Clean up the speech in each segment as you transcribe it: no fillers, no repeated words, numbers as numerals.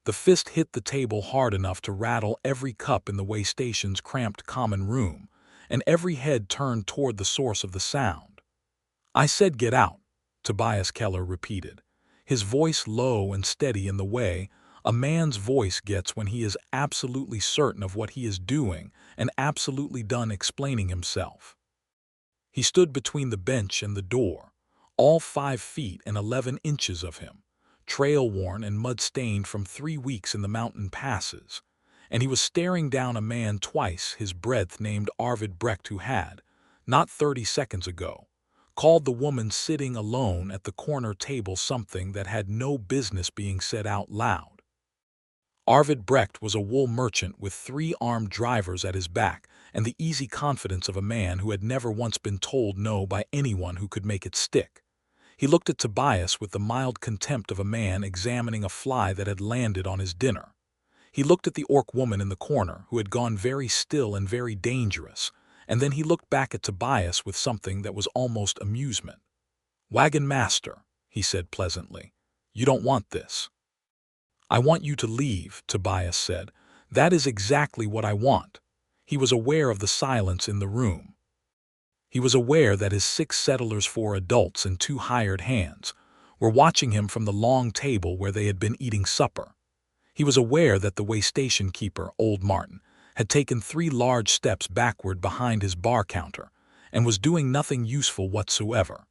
The fist hit the table hard enough to rattle every cup in the waystation's cramped common room, and every head turned toward the source of the sound. "I said get out," Tobias Keller repeated, his voice low and steady in the way a man's voice gets when he is absolutely certain of what he is doing and absolutely done explaining himself. He stood between the bench and the door, all 5 feet and 11 inches of him, trail-worn and mud-stained from 3 weeks in the mountain passes, and he was staring down a man twice his breadth named Arvid Brecht, who had, not 30 seconds ago, called the woman sitting alone at the corner table something that had no business being said out loud. Arvid Brecht was a wool merchant with 3 armed drivers at his back and the easy confidence of a man who had never once been told no by anyone who could make it stick. He looked at Tobias with the mild contempt of a man examining a fly that had landed on his dinner. He looked at the orc woman in the corner, who had gone very still and very dangerous, and then he looked back at Tobias with something that was almost amusement. "Wagon-master," he said pleasantly, "you don't want this." "I want you to leave," Tobias said. "That is exactly what I want." He was aware of the silence in the room. He was aware that his 6 settlers, 4 adults and 2 hired hands, were watching him from the long table where they had been eating supper. He was aware that the waystation keeper, old Martin, had taken 3 large steps backward behind his bar counter and was doing nothing useful whatsoever.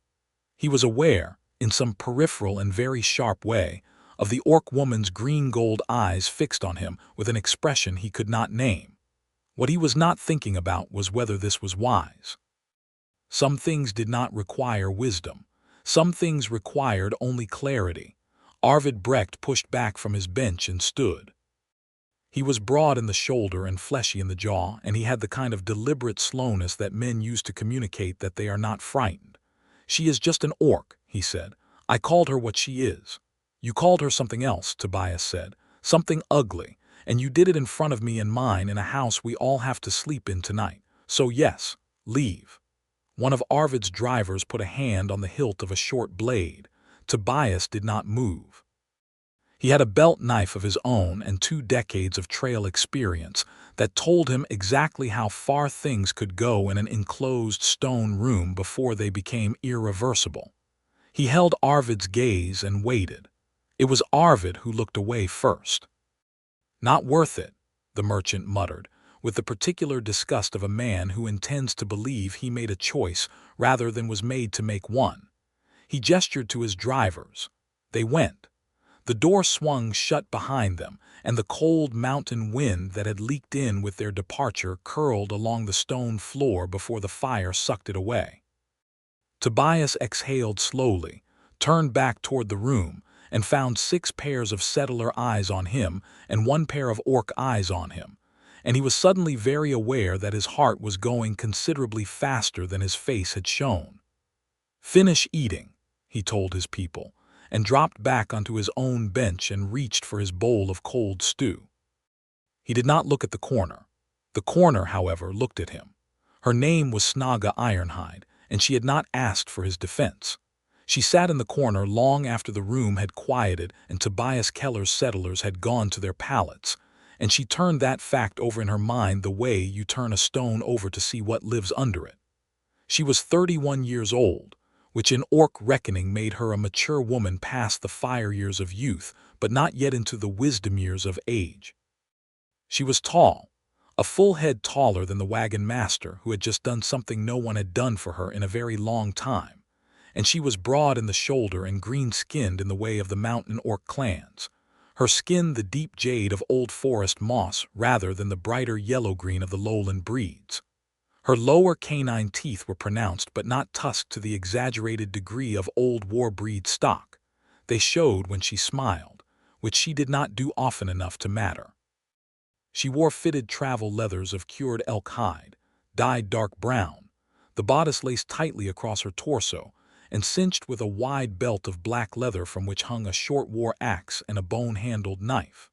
He was aware, in some peripheral and very sharp way, of the orc woman's green-gold eyes fixed on him with an expression he could not name. What he was not thinking about was whether this was wise. Some things did not require wisdom. Some things required only clarity. Arvid Brecht pushed back from his bench and stood. He was broad in the shoulder and fleshy in the jaw, and he had the kind of deliberate slowness that men use to communicate that they are not frightened. "She is just an orc," he said. "I called her what she is." "You called her something else," Tobias said, "something ugly, and you did it in front of me and mine in a house we all have to sleep in tonight. So yes, leave." One of Arvid's drivers put a hand on the hilt of a short blade. Tobias did not move. He had a belt knife of his own and 2 decades of trail experience that told him exactly how far things could go in an enclosed stone room before they became irreversible. He held Arvid's gaze and waited. It was Arvid who looked away first. "Not worth it," the merchant muttered, with the particular disgust of a man who intends to believe he made a choice rather than was made to make one. He gestured to his drivers. They went. The door swung shut behind them, and the cold mountain wind that had leaked in with their departure curled along the stone floor before the fire sucked it away. Tobias exhaled slowly, turned back toward the room, and found 6 pairs of settler eyes on him and 1 pair of orc eyes on him, and he was suddenly very aware that his heart was going considerably faster than his face had shown. "Finish eating," he told his people, and dropped back onto his own bench and reached for his bowl of cold stew. He did not look at the corner. The corner, however, looked at him. Her name was Snaga Ironhide, and she had not asked for his defense. She sat in the corner long after the room had quieted and Tobias Keller's settlers had gone to their pallets, and she turned that fact over in her mind the way you turn a stone over to see what lives under it. She was 31 years old, which in orc reckoning made her a mature woman past the fire years of youth, but not yet into the wisdom years of age. She was tall, a full head taller than the wagon-master, who had just done something no one had done for her in a very long time, and she was broad in the shoulder and green-skinned in the way of the mountain orc clans, her skin the deep jade of old forest moss rather than the brighter yellow-green of the lowland breeds. Her lower canine teeth were pronounced but not tusked to the exaggerated degree of old war-breed stock. They showed when she smiled, which she did not do often enough to matter. She wore fitted travel leathers of cured elk hide, dyed dark brown, the bodice laced tightly across her torso, and cinched with a wide belt of black leather from which hung a short war axe and a bone-handled knife.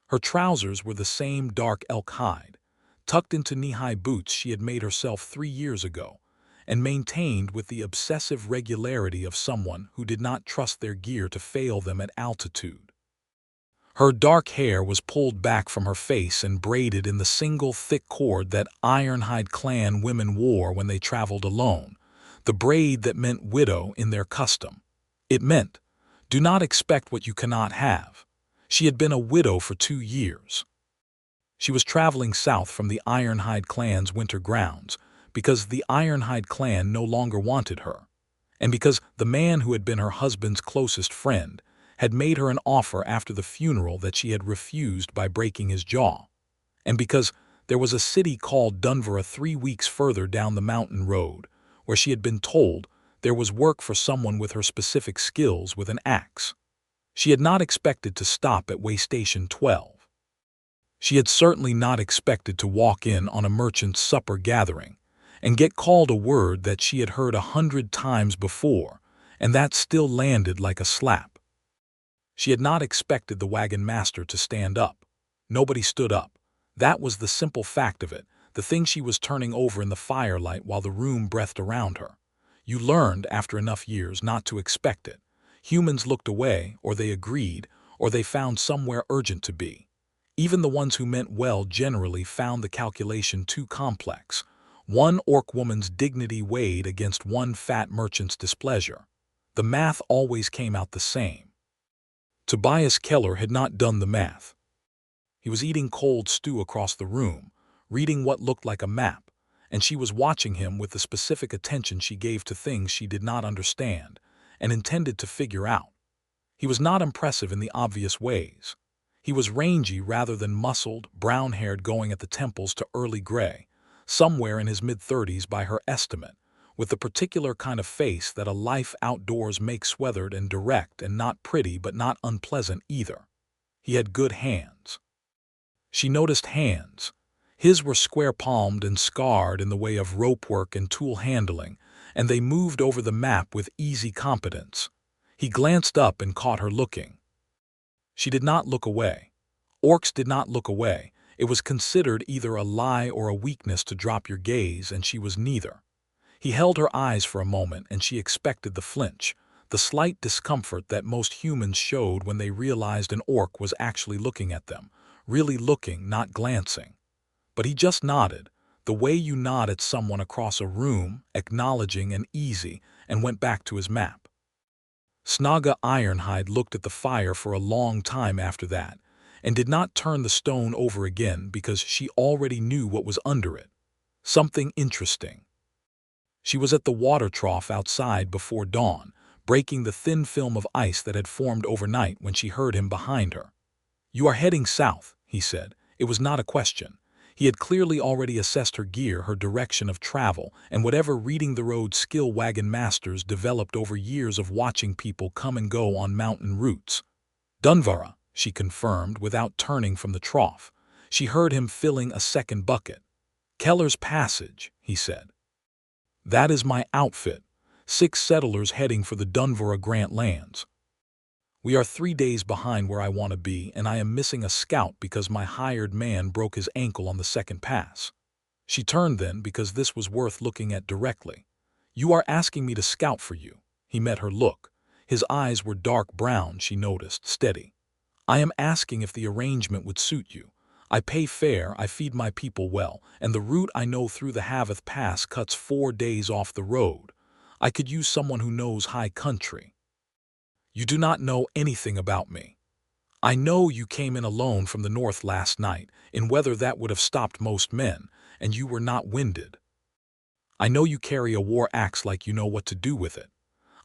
Her trousers were the same dark elk hide, tucked into knee-high boots she had made herself 3 years ago, and maintained with the obsessive regularity of someone who did not trust their gear to fail them at altitude. Her dark hair was pulled back from her face and braided in the single thick cord that Ironhide clan women wore when they traveled alone, the braid that meant widow in their custom. It meant, do not expect what you cannot have. She had been a widow for 2 years. She was traveling south from the Ironhide clan's winter grounds because the Ironhide clan no longer wanted her, and because the man who had been her husband's closest friend had made her an offer after the funeral that she had refused by breaking his jaw, and because there was a city called Dunvera 3 weeks further down the mountain road where she had been told there was work for someone with her specific skills with an axe. She had not expected to stop at waystation 12. She had certainly not expected to walk in on a merchant's supper gathering and get called a word that she had heard 100 times before, and that still landed like a slap. She had not expected the wagon-master to stand up. Nobody stood up. That was the simple fact of it, the thing she was turning over in the firelight while the room breathed around her. You learned, after enough years, not to expect it. Humans looked away, or they agreed, or they found somewhere urgent to be. Even the ones who meant well generally found the calculation too complex. One orc woman's dignity weighed against one fat merchant's displeasure. The math always came out the same. Tobias Keller had not done the math. He was eating cold stew across the room, reading what looked like a map, and she was watching him with the specific attention she gave to things she did not understand and intended to figure out. He was not impressive in the obvious ways. He was rangy rather than muscled, brown-haired going at the temples to early gray, somewhere in his mid-30s by her estimate, with the particular kind of face that a life outdoors makes weathered and direct and not pretty but not unpleasant either. He had good hands. She noticed hands. His were square-palmed and scarred in the way of rope work and tool handling, and they moved over the map with easy competence. He glanced up and caught her looking. She did not look away. Orcs did not look away. It was considered either a lie or a weakness to drop your gaze, and she was neither. He held her eyes for a moment, and she expected the flinch, the slight discomfort that most humans showed when they realized an orc was actually looking at them, really looking, not glancing. But he just nodded, the way you nod at someone across a room, acknowledging and easy, and went back to his map. Snaga Ironhide looked at the fire for a long time after that, and did not turn the stone over again because she already knew what was under it. Something interesting. She was at the water trough outside before dawn, breaking the thin film of ice that had formed overnight when she heard him behind her. "You are heading south," he said. It was not a question. He had clearly already assessed her gear, her direction of travel, and whatever reading the road skill wagon masters developed over years of watching people come and go on mountain routes. "Dunvera," she confirmed without turning from the trough. She heard him filling a second bucket. "Keller's Passage," he said. "That is my outfit. 6 settlers heading for the Dunvera Grant lands. We are 3 days behind where I want to be, and I am missing a scout because my hired man broke his ankle on the second pass." She turned then because this was worth looking at directly. "You are asking me to scout for you." He met her look. His eyes were dark brown, she noticed, steady. "I am asking if the arrangement would suit you. I pay fair, I feed my people well, and the route I know through the Haveth Pass cuts 4 days off the road. I could use someone who knows high country. You do not know anything about me. I know you came in alone from the north last night, in weather that would have stopped most men, and you were not winded. I know you carry a war axe like you know what to do with it.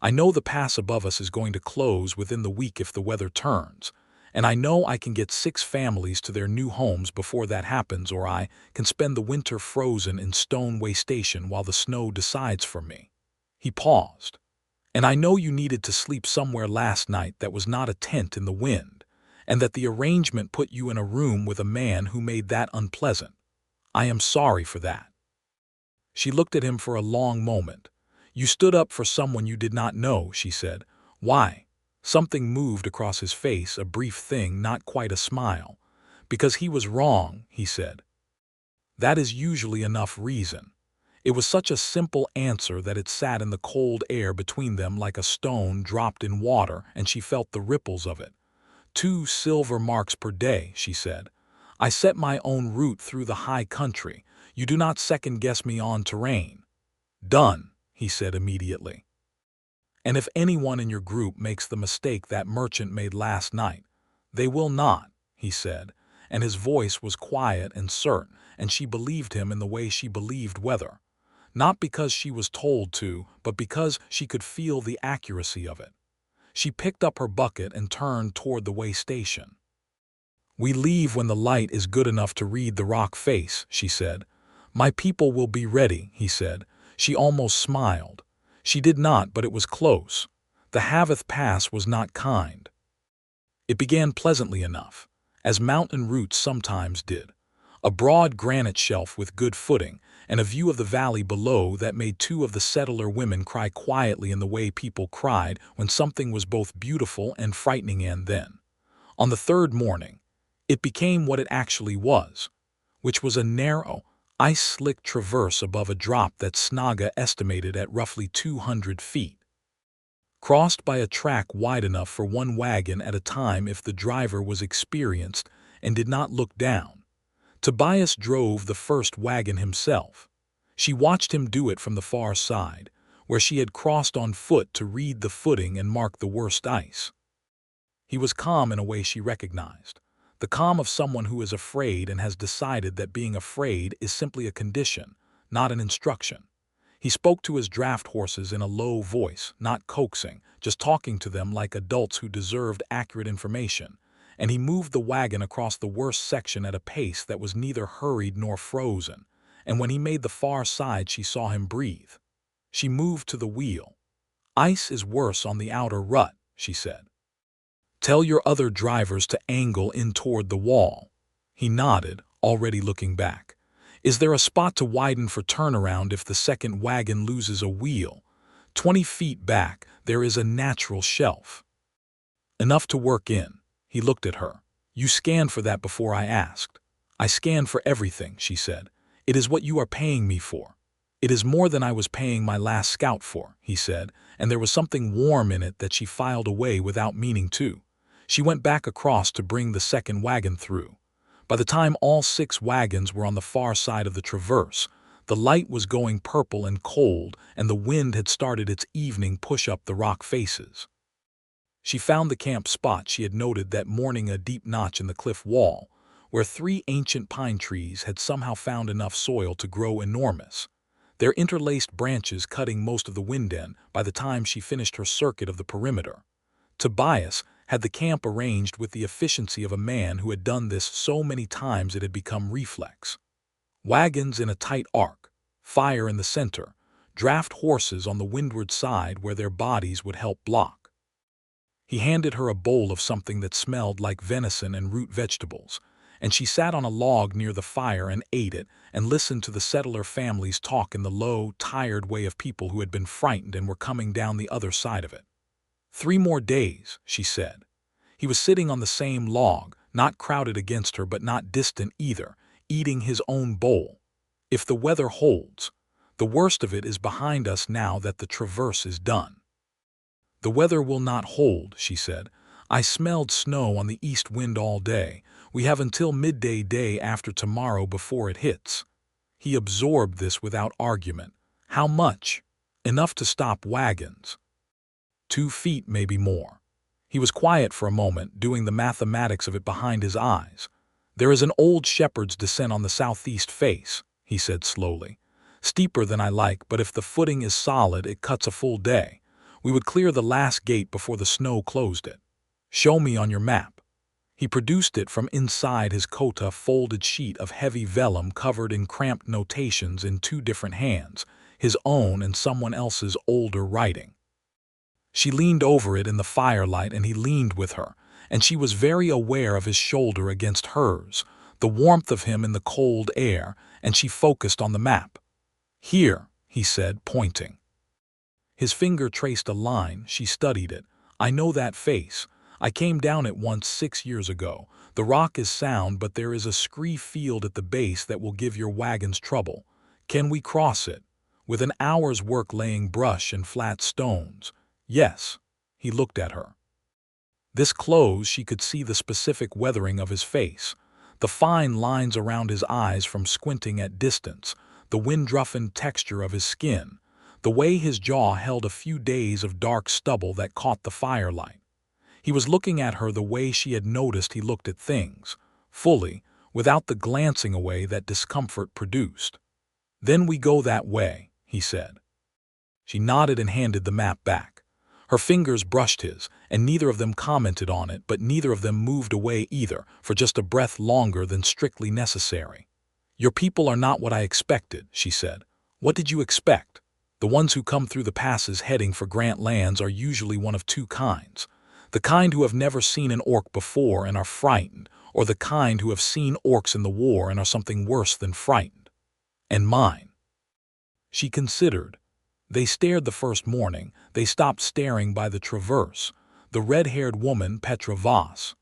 I know the pass above us is going to close within the week if the weather turns, and I know I can get 6 families to their new homes before that happens, or I can spend the winter frozen in Stone Waystation while the snow decides for me." He paused. "And I know you needed to sleep somewhere last night that was not a tent in the wind, and that the arrangement put you in a room with a man who made that unpleasant. I am sorry for that." She looked at him for a long moment. "You stood up for someone you did not know," she said. "Why?" Something moved across his face, a brief thing, not quite a smile. "Because he was wrong," he said. That is usually enough reason. It was such a simple answer that it sat in the cold air between them like a stone dropped in water, and she felt the ripples of it. 2 silver marks per day, she said. I set my own route through the high country. You do not second-guess me on terrain. Done, he said immediately. And if anyone in your group makes the mistake that merchant made last night, they will not, he said, and his voice was quiet and certain, and she believed him in the way she believed weather. Not because she was told to, but because she could feel the accuracy of it. She picked up her bucket and turned toward the waystation. We leave when the light is good enough to read the rock face, she said. My people will be ready, he said. She almost smiled. She did not, but it was close. The Haveth Pass was not kind. It began pleasantly enough, as mountain routes sometimes did. A broad granite shelf with good footing, and a view of the valley below that made 2 of the settler women cry quietly in the way people cried when something was both beautiful and frightening. And then, on the 3rd morning, it became what it actually was, which was a narrow, ice-slick traverse above a drop that Snaga estimated at roughly 200 feet. Crossed by a track wide enough for 1 wagon at a time if the driver was experienced and did not look down. Tobias drove the first wagon himself. She watched him do it from the far side, where she had crossed on foot to read the footing and mark the worst ice. He was calm in a way she recognized, the calm of someone who is afraid and has decided that being afraid is simply a condition, not an instruction. He spoke to his draft horses in a low voice, not coaxing, just talking to them like adults who deserved accurate information, and he moved the wagon across the worst section at a pace that was neither hurried nor frozen, and when he made the far side she saw him breathe. She moved to the wheel. Ice is worse on the outer rut, she said. Tell your other drivers to angle in toward the wall. He nodded, already looking back. Is there a spot to widen for turnaround if the second wagon loses a wheel? 20 feet back, there is a natural shelf. Enough to work in. He looked at her. You scanned for that before I asked. I scanned for everything, she said. It is what you are paying me for. It is more than I was paying my last scout for, he said, and there was something warm in it that she filed away without meaning to. She went back across to bring the second wagon through. By the time all 6 wagons were on the far side of the traverse, the light was going purple and cold, and the wind had started its evening push up the rock faces. She found the camp spot she had noted that morning, a deep notch in the cliff wall, where 3 ancient pine trees had somehow found enough soil to grow enormous, their interlaced branches cutting most of the wind in by the time she finished her circuit of the perimeter. Tobias had the camp arranged with the efficiency of a man who had done this so many times it had become reflex. Wagons in a tight arc, fire in the center, draft horses on the windward side where their bodies would help block. He handed her a bowl of something that smelled like venison and root vegetables, and she sat on a log near the fire and ate it and listened to the settler families talk in the low, tired way of people who had been frightened and were coming down the other side of it. 3 more days, she said. He was sitting on the same log, not crowded against her but not distant either, eating his own bowl. If the weather holds, the worst of it is behind us now that the traverse is done. The weather will not hold, she said. I smelled snow on the east wind all day. We have until midday day after tomorrow before it hits. He absorbed this without argument. How much? Enough to stop wagons. 2 feet, maybe more. He was quiet for a moment, doing the mathematics of it behind his eyes. There is an old shepherd's descent on the southeast face, he said slowly. Steeper than I like, but if the footing is solid, it cuts a full day. We would clear the last gate before the snow closed it. Show me on your map. He produced it from inside his coat, a folded sheet of heavy vellum covered in cramped notations in 2 different hands, his own and someone else's older writing. She leaned over it in the firelight and he leaned with her, and she was very aware of his shoulder against hers, the warmth of him in the cold air, and she focused on the map. Here, he said, pointing. His finger traced a line. She studied it. I know that face. I came down it once 6 years ago. The rock is sound, but there is a scree field at the base that will give your wagons trouble. Can we cross it? With an hour's work laying brush and flat stones. Yes. He looked at her. This close, she could see the specific weathering of his face, the fine lines around his eyes from squinting at distance, the wind-roughened texture of his skin, the way his jaw held a few days of dark stubble that caught the firelight. He was looking at her the way she had noticed he looked at things, fully, without the glancing away that discomfort produced. "Then we go that way," he said. She nodded and handed the map back. Her fingers brushed his, and neither of them commented on it, but neither of them moved away either, for just a breath longer than strictly necessary. "Your people are not what I expected," she said. "What did you expect? The ones who come through the passes heading for Grant Lands are usually one of two kinds. The kind who have never seen an orc before and are frightened, or the kind who have seen orcs in the war and are something worse than frightened. And mine." She considered. They stared the first morning. They stopped staring by the traverse. The red-haired woman, Petra Voss.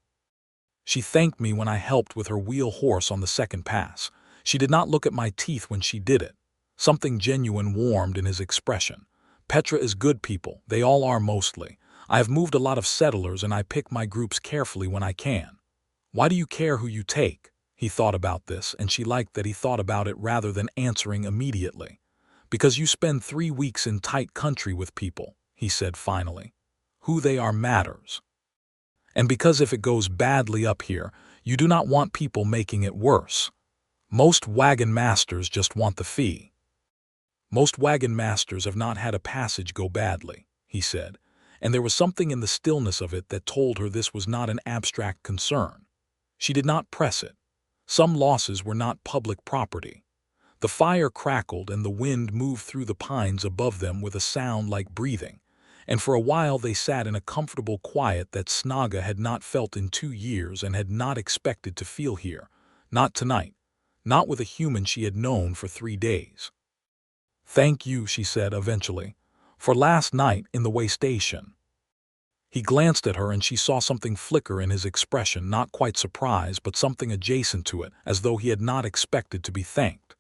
She thanked me when I helped with her wheel horse on the second pass. She did not look at my teeth when she did it. Something genuine warmed in his expression. "Petra is good people. They all are mostly. I have moved a lot of settlers and I pick my groups carefully when I can." "Why do you care who you take?" He thought about this, and she liked that he thought about it rather than answering immediately. "Because you spend 3 weeks in tight country with people," he said finally. "Who they are matters. And because if it goes badly up here, you do not want people making it worse. Most wagon masters just want the fee." "Most wagon masters have not had a passage go badly," he said, and there was something in the stillness of it that told her this was not an abstract concern. She did not press it. Some losses were not public property. The fire crackled and the wind moved through the pines above them with a sound like breathing, and for a while they sat in a comfortable quiet that Snaga had not felt in 2 years and had not expected to feel here, not tonight, not with a human she had known for 3 days. "Thank you," she said eventually, "for last night in the waystation." He glanced at her and she saw something flicker in his expression, not quite surprise, but something adjacent to it, as though he had not expected to be thanked.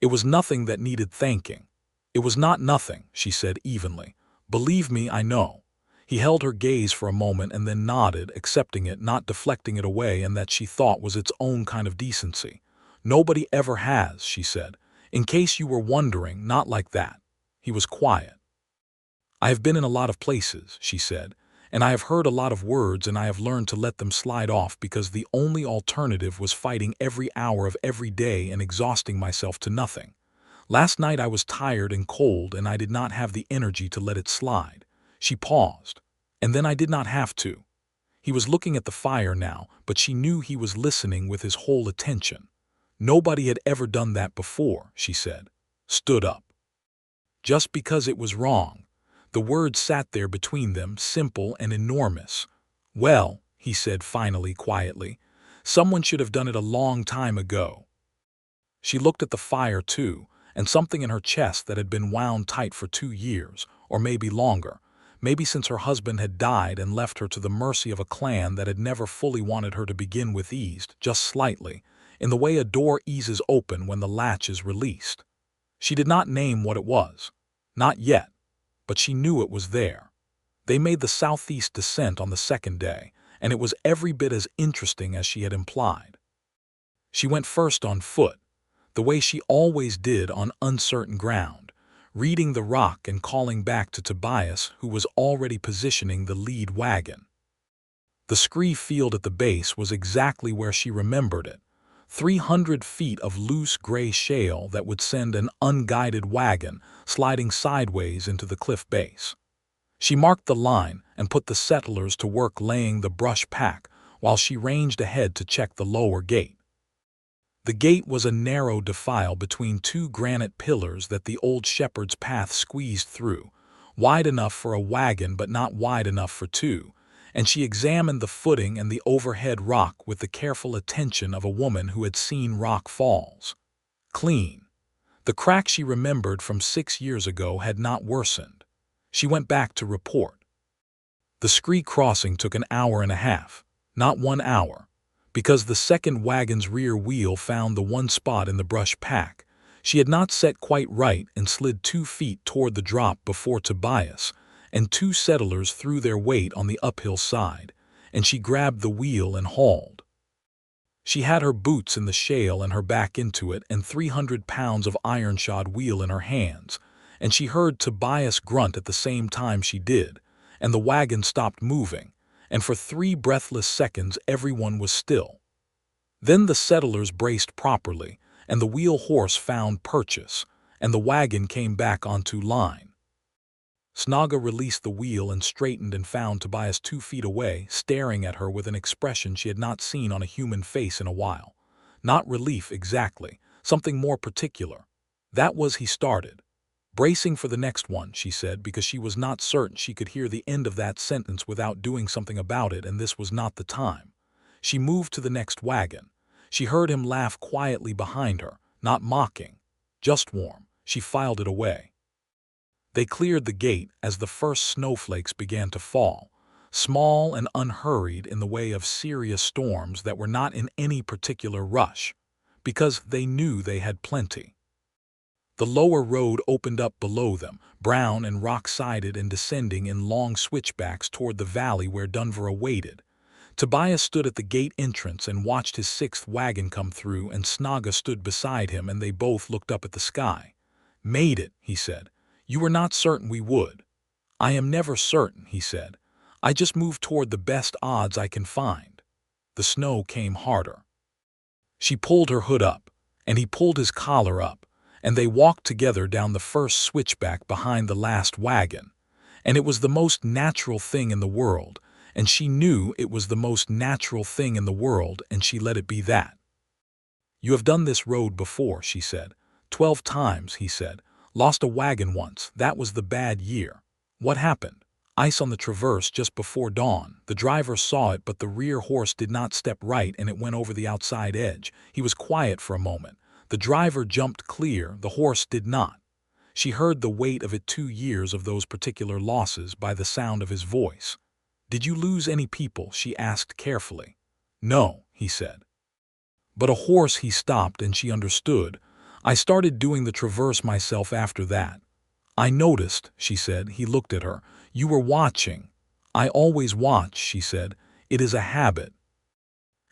"It was nothing that needed thanking." "It was not nothing," she said evenly. "Believe me, I know." He held her gaze for a moment and then nodded, accepting it, not deflecting it away, and that she thought was its own kind of decency. "Nobody ever has," she said. "In case you were wondering, not like that." He was quiet. "I have been in a lot of places," she said, "and I have heard a lot of words and I have learned to let them slide off because the only alternative was fighting every hour of every day and exhausting myself to nothing. Last night I was tired and cold and I did not have the energy to let it slide." She paused. "And then I did not have to." He was looking at the fire now, but she knew he was listening with his whole attention. "Nobody had ever done that before," she said. Stood up. "Just because it was wrong." The words sat there between them, simple and enormous. "Well," he said finally quietly, "someone should have done it a long time ago." She looked at the fire too, and something in her chest that had been wound tight for 2 years, or maybe longer, maybe since her husband had died and left her to the mercy of a clan that had never fully wanted her to begin with, eased, just slightly, in the way a door eases open when the latch is released. She did not name what it was. Not yet. But she knew it was there. They made the southeast descent on the second day, and it was every bit as interesting as she had implied. She went first on foot, the way she always did on uncertain ground, reading the rock and calling back to Tobias, who was already positioning the lead wagon. The scree field at the base was exactly where she remembered it, 300 feet of loose gray shale that would send an unguided wagon sliding sideways into the cliff base. She marked the line and put the settlers to work laying the brush pack while she ranged ahead to check the lower gate. The gate was a narrow defile between 2 granite pillars that the old shepherd's path squeezed through, wide enough for a wagon but not wide enough for 2, and she examined the footing and the overhead rock with the careful attention of a woman who had seen rock falls. Clean. The crack she remembered from 6 years ago had not worsened. She went back to report. The scree crossing took an hour and a half, not 1 hour, because the second wagon's rear wheel found the one spot in the brush pack. She had not set quite right and slid 2 feet toward the drop before Tobias and 2 settlers threw their weight on the uphill side, and she grabbed the wheel and hauled. She had her boots in the shale and her back into it and 300 pounds of iron-shod wheel in her hands, and she heard Tobias grunt at the same time she did, and the wagon stopped moving, and for 3 breathless seconds everyone was still. Then the settlers braced properly, and the wheel horse found purchase, and the wagon came back onto line. Snaga released the wheel and straightened and found Tobias 2 feet away, staring at her with an expression she had not seen on a human face in a while. Not relief exactly, something more particular. That was he started. Bracing for the next one, she said, because she was not certain she could hear the end of that sentence without doing something about it, and this was not the time. She moved to the next wagon. She heard him laugh quietly behind her, not mocking, just warm. She filed it away. They cleared the gate as the first snowflakes began to fall, small and unhurried in the way of serious storms that were not in any particular rush, because they knew they had plenty. The lower road opened up below them, brown and rock-sided and descending in long switchbacks toward the valley where Dunvera waited. Tobias stood at the gate entrance and watched his 6th wagon come through, and Snaga stood beside him, and they both looked up at the sky. "Made it," he said. "You were not certain we would." "I am never certain," he said. "I just move toward the best odds I can find." The snow came harder. She pulled her hood up, and he pulled his collar up, and they walked together down the first switchback behind the last wagon. And it was the most natural thing in the world, and she knew it was the most natural thing in the world, and she let it be that. "You have done this road before," she said. 12 times, he said. "Lost a wagon once, that was the bad year." "What happened?" "Ice on the traverse just before dawn. The driver saw it, but the rear horse did not step right and it went over the outside edge. He was quiet for a moment. The driver jumped clear, the horse did not." She heard the weight of it 2 years of those particular losses by the sound of his voice. "Did you lose any people?" she asked carefully. "No," he said. "But a horse," he stopped, and she understood. "I started doing the traverse myself after that." "I noticed," she said. He looked at her. "You were watching." "I always watch," she said. "It is a habit."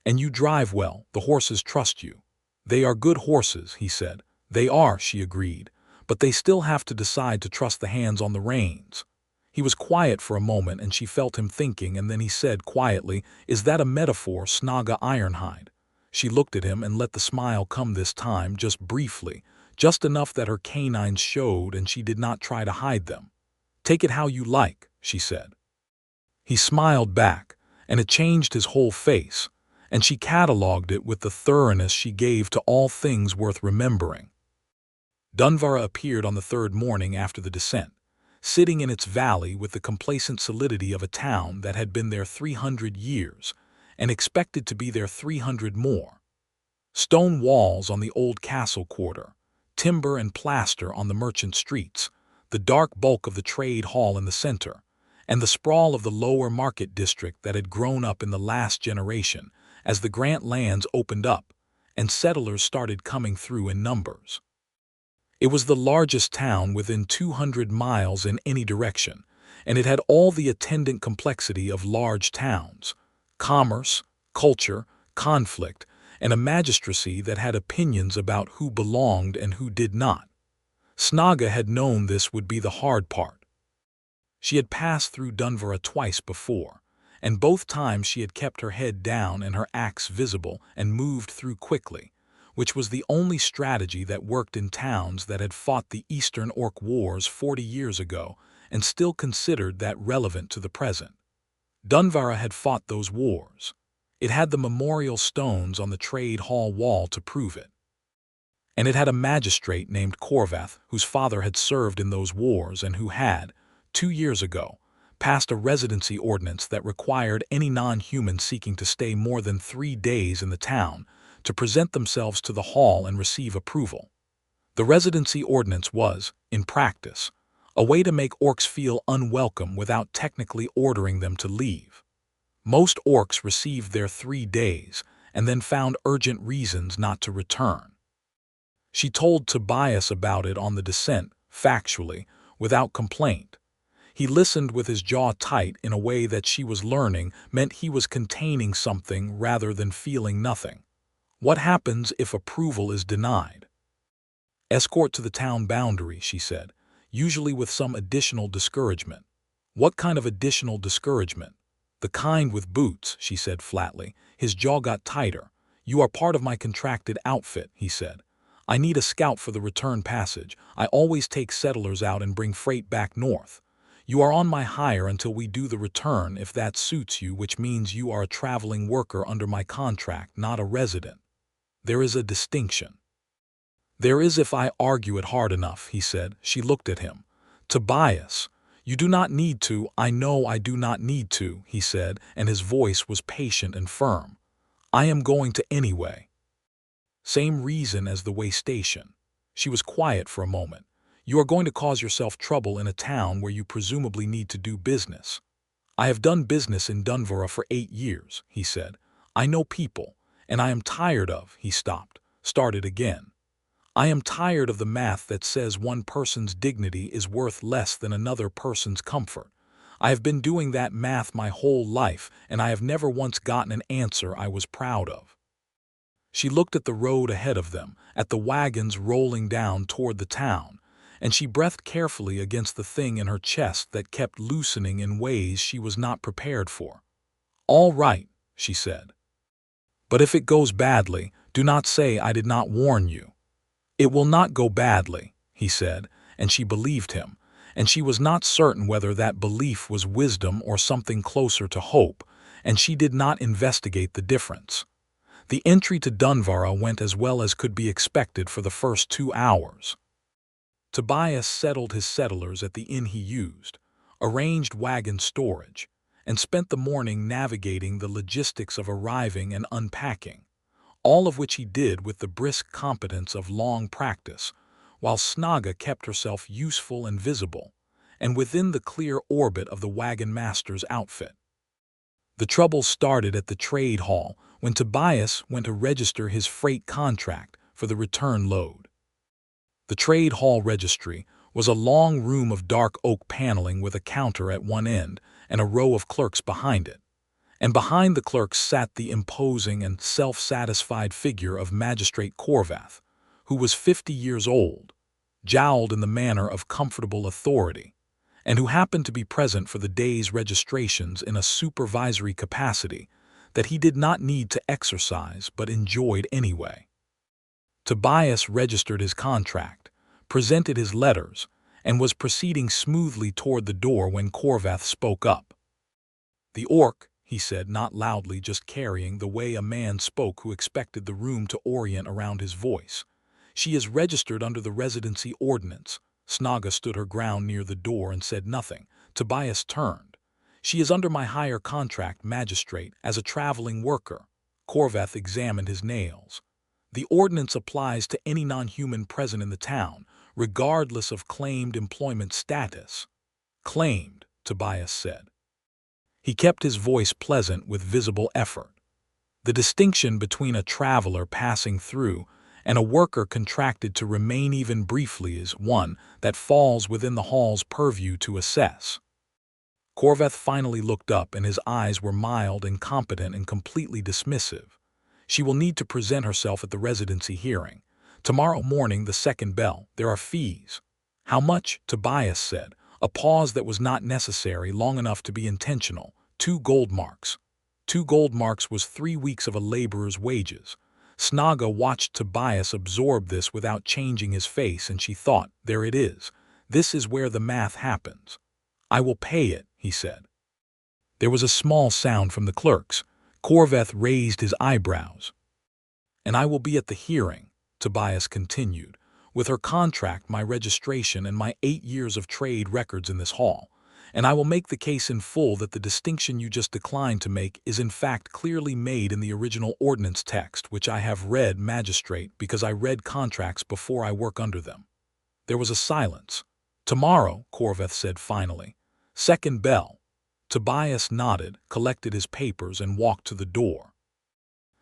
"And you drive well. The horses trust you." "They are good horses," he said. "They are," she agreed. "But they still have to decide to trust the hands on the reins." He was quiet for a moment, and she felt him thinking, and then he said quietly, "Is that a metaphor, Snaga Ironhide?" She looked at him and let the smile come this time, just briefly, just enough that her canines showed and she did not try to hide them. "Take it how you like," she said. He smiled back, and it changed his whole face, and she catalogued it with the thoroughness she gave to all things worth remembering. Dunvera appeared on the 3rd morning after the descent, sitting in its valley with the complacent solidity of a town that had been there 300 years and expected to be there 300 more. Stone walls on the old castle quarter, timber and plaster on the merchant streets, the dark bulk of the trade hall in the center, and the sprawl of the lower market district that had grown up in the last generation as the Grant lands opened up and settlers started coming through in numbers. It was the largest town within 200 miles in any direction, and it had all the attendant complexity of large towns: commerce, culture, conflict, and a magistracy that had opinions about who belonged and who did not. Snaga had known this would be the hard part. She had passed through Dunvera twice before, and both times she had kept her head down and her axe visible and moved through quickly, which was the only strategy that worked in towns that had fought the Eastern Orc Wars 40 years ago and still considered that relevant to the present. Dunvera had fought those wars. It had the memorial stones on the trade hall wall to prove it. And it had a magistrate named Corvath whose father had served in those wars and who had, 2 years ago, passed a residency ordinance that required any non-human seeking to stay more than 3 days in the town to present themselves to the hall and receive approval. The residency ordinance was, in practice, a way to make orcs feel unwelcome without technically ordering them to leave. Most orcs received their 3 days and then found urgent reasons not to return. She told Tobias about it on the descent, factually, without complaint. He listened with his jaw tight in a way that she was learning meant he was containing something rather than feeling nothing. What happens if approval is denied? Escort to the town boundary, she said, usually with some additional discouragement. What kind of additional discouragement? The kind with boots, she said flatly. His jaw got tighter. You are part of my contracted outfit, he said. I need a scout for the return passage. I always take settlers out and bring freight back north. You are on my hire until we do the return if that suits you, which means you are a traveling worker under my contract, not a resident. There is a distinction. There is if I argue it hard enough, he said. She looked at him. Tobias, you do not need to. I know I do not need to, he said, and his voice was patient and firm. I am going to anyway. Same reason as the waystation. She was quiet for a moment. You are going to cause yourself trouble in a town where you presumably need to do business. I have done business in Dunvora for 8 years, he said. I know people, and I am tired of, he started again. I am tired of the math that says one person's dignity is worth less than another person's comfort. I have been doing that math my whole life, and I have never once gotten an answer I was proud of. She looked at the road ahead of them, at the wagons rolling down toward the town, and she breathed carefully against the thing in her chest that kept loosening in ways she was not prepared for. All right, she said. But if it goes badly, do not say I did not warn you. It will not go badly, he said, and she believed him, and she was not certain whether that belief was wisdom or something closer to hope, and she did not investigate the difference. The entry to Dunvora went as well as could be expected for the first 2 hours. Tobias settled his settlers at the inn he used, arranged wagon storage, and spent the morning navigating the logistics of arriving and unpacking, all of which he did with the brisk competence of long practice, while Snaga kept herself useful and visible, and within the clear orbit of the wagon-master's outfit. The trouble started at the trade hall when Tobias went to register his freight contract for the return load. The trade hall registry was a long room of dark oak paneling with a counter at one end and a row of clerks behind it. And behind the clerks sat the imposing and self-satisfied figure of Magistrate Corvath, who was 50 years old, jowled in the manner of comfortable authority, and who happened to be present for the day's registrations in a supervisory capacity that he did not need to exercise but enjoyed anyway. Tobias registered his contract, presented his letters, and was proceeding smoothly toward the door when Corvath spoke up. The orc, he said, not loudly, just carrying the way a man spoke who expected the room to orient around his voice. She is registered under the residency ordinance. Snaga stood her ground near the door and said nothing. Tobias turned. She is under my hire contract, magistrate, as a traveling worker. Corvath examined his nails. The ordinance applies to any non-human present in the town, regardless of claimed employment status. Claimed, Tobias said. He kept his voice pleasant with visible effort. The distinction between a traveler passing through and a worker contracted to remain even briefly is one that falls within the hall's purview to assess. Corvath finally looked up, and his eyes were mild and competent and completely dismissive. She will need to present herself at the residency hearing. Tomorrow morning, the second bell. There are fees. How much? Tobias said. A pause that was not necessary, long enough to be intentional. 2 gold marks. 2 gold marks was 3 weeks of a laborer's wages. Snaga watched Tobias absorb this without changing his face, and she thought, there it is. This is where the math happens. I will pay it, he said. There was a small sound from the clerks. Corvath raised his eyebrows. And I will be at the hearing, Tobias continued, with her contract, my registration, and my 8 years of trade records in this hall, and I will make the case in full that the distinction you just declined to make is in fact clearly made in the original ordinance text, which I have read, magistrate, because I read contracts before I work under them. There was a silence. Tomorrow, Corvath said finally. Second bell. Tobias nodded, collected his papers, and walked to the door.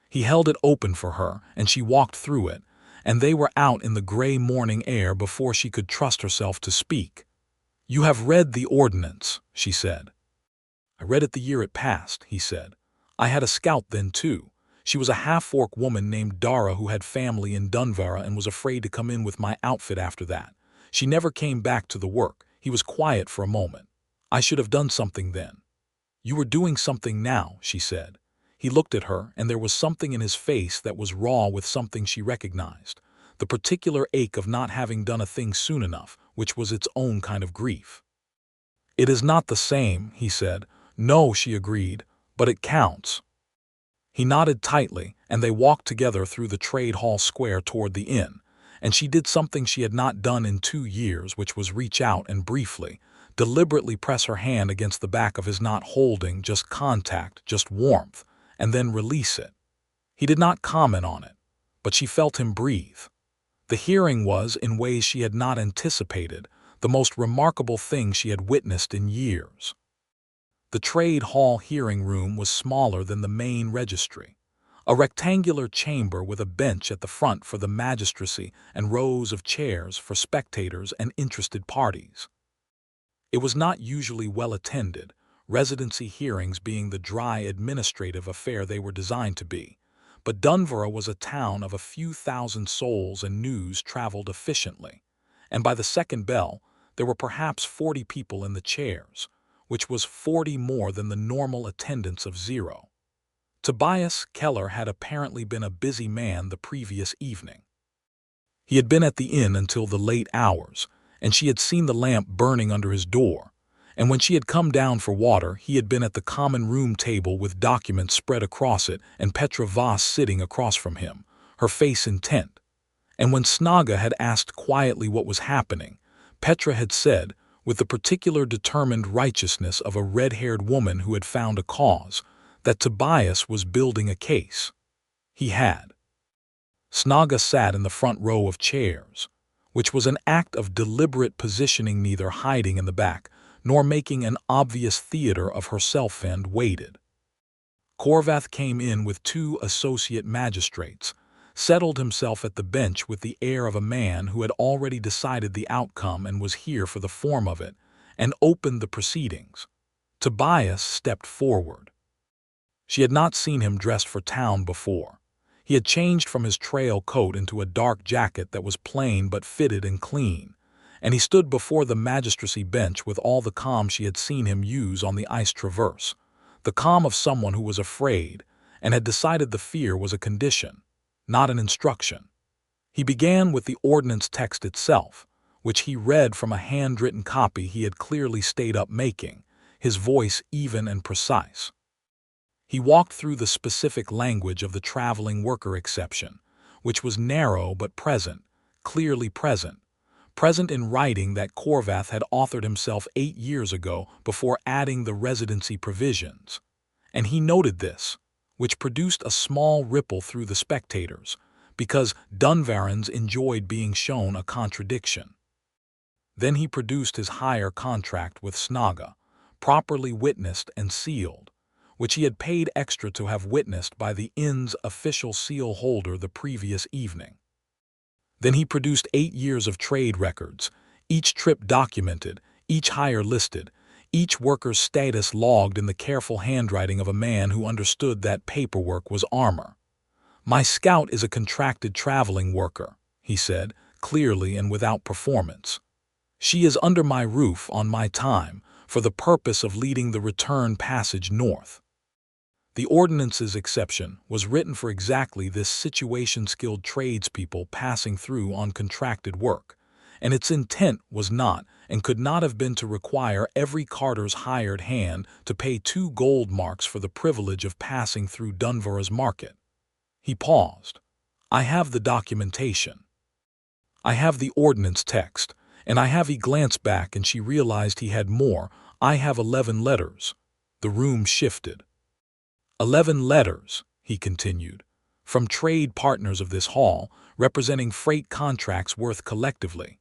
He held it open for her, and she walked through it, and they were out in the gray morning air before she could trust herself to speak. "You have read the ordinance," she said. "I read it the year it passed," he said. "I had a scout then, too. She was a half-orc woman named Dara who had family in Dunvara and was afraid to come in with my outfit after that. She never came back to the work." He was quiet for a moment. "I should have done something then." "You were doing something now," she said. He looked at her, and there was something in his face that was raw with something she recognized. The particular ache of not having done a thing soon enough, which was its own kind of grief. "It is not the same," he said. "No," she agreed, "but it counts." He nodded tightly, and they walked together through the trade hall square toward the inn, and she did something she had not done in 2 years, which was reach out and briefly, deliberately press her hand against the back of his, not holding, just contact, just warmth, and then release it. He did not comment on it, but she felt him breathe. The hearing was, in ways she had not anticipated, the most remarkable thing she had witnessed in years. The trade hall hearing room was smaller than the main registry, a rectangular chamber with a bench at the front for the magistracy and rows of chairs for spectators and interested parties. It was not usually well attended, residency hearings being the dry administrative affair they were designed to be, but Dunvara was a town of a few thousand souls and news traveled efficiently, and by the second bell there were perhaps 40 people in the chairs, which was 40 more than the normal attendance of 0. Tobias Keller had apparently been a busy man the previous evening. He had been at the inn until the late hours, and she had seen the lamp burning under his door, and when she had come down for water he had been at the common room table with documents spread across it and Petra Voss sitting across from him, her face intent. And when Snaga had asked quietly what was happening, Petra had said, with the particular determined righteousness of a red-haired woman who had found a cause, that Tobias was building a case. He had. Snaga sat in the front row of chairs, which was an act of deliberate positioning, neither hiding in the back nor making an obvious theater of herself, and waited. Corvath came in with 2 associate magistrates, settled himself at the bench with the air of a man who had already decided the outcome and was here for the form of it, and opened the proceedings. Tobias stepped forward. She had not seen him dressed for town before. He had changed from his trail coat into a dark jacket that was plain but fitted and clean, and he stood before the magistracy bench with all the calm she had seen him use on the ice traverse, the calm of someone who was afraid and had decided the fear was a condition, not an instruction. He began with the ordinance text itself, which he read from a handwritten copy he had clearly stayed up making, his voice even and precise. He walked through the specific language of the traveling worker exception, which was narrow but present, clearly present in writing that Corvath had authored himself 8 years ago before adding the residency provisions. And he noted this, which produced a small ripple through the spectators, because Dunvarans enjoyed being shown a contradiction. Then he produced his hire contract with Snaga, properly witnessed and sealed, which he had paid extra to have witnessed by the inn's official seal holder the previous evening. Then he produced 8 years of trade records, each trip documented, each hire listed, each worker's status logged in the careful handwriting of a man who understood that paperwork was armor. "My scout is a contracted traveling worker," he said, clearly and without performance. "She is under my roof on my time for the purpose of leading the return passage north." The ordinance's exception was written for exactly this situation-skilled tradespeople passing through on contracted work, and its intent was not and could not have been to require every carter's hired hand to pay 2 gold marks for the privilege of passing through Dunvara's market. He paused. "I have the documentation. I have the ordinance text, and I have." He glanced back and she realized he had more. "I have 11 letters." The room shifted. 11 letters, he continued, from trade partners of this hall, representing freight contracts worth collectively.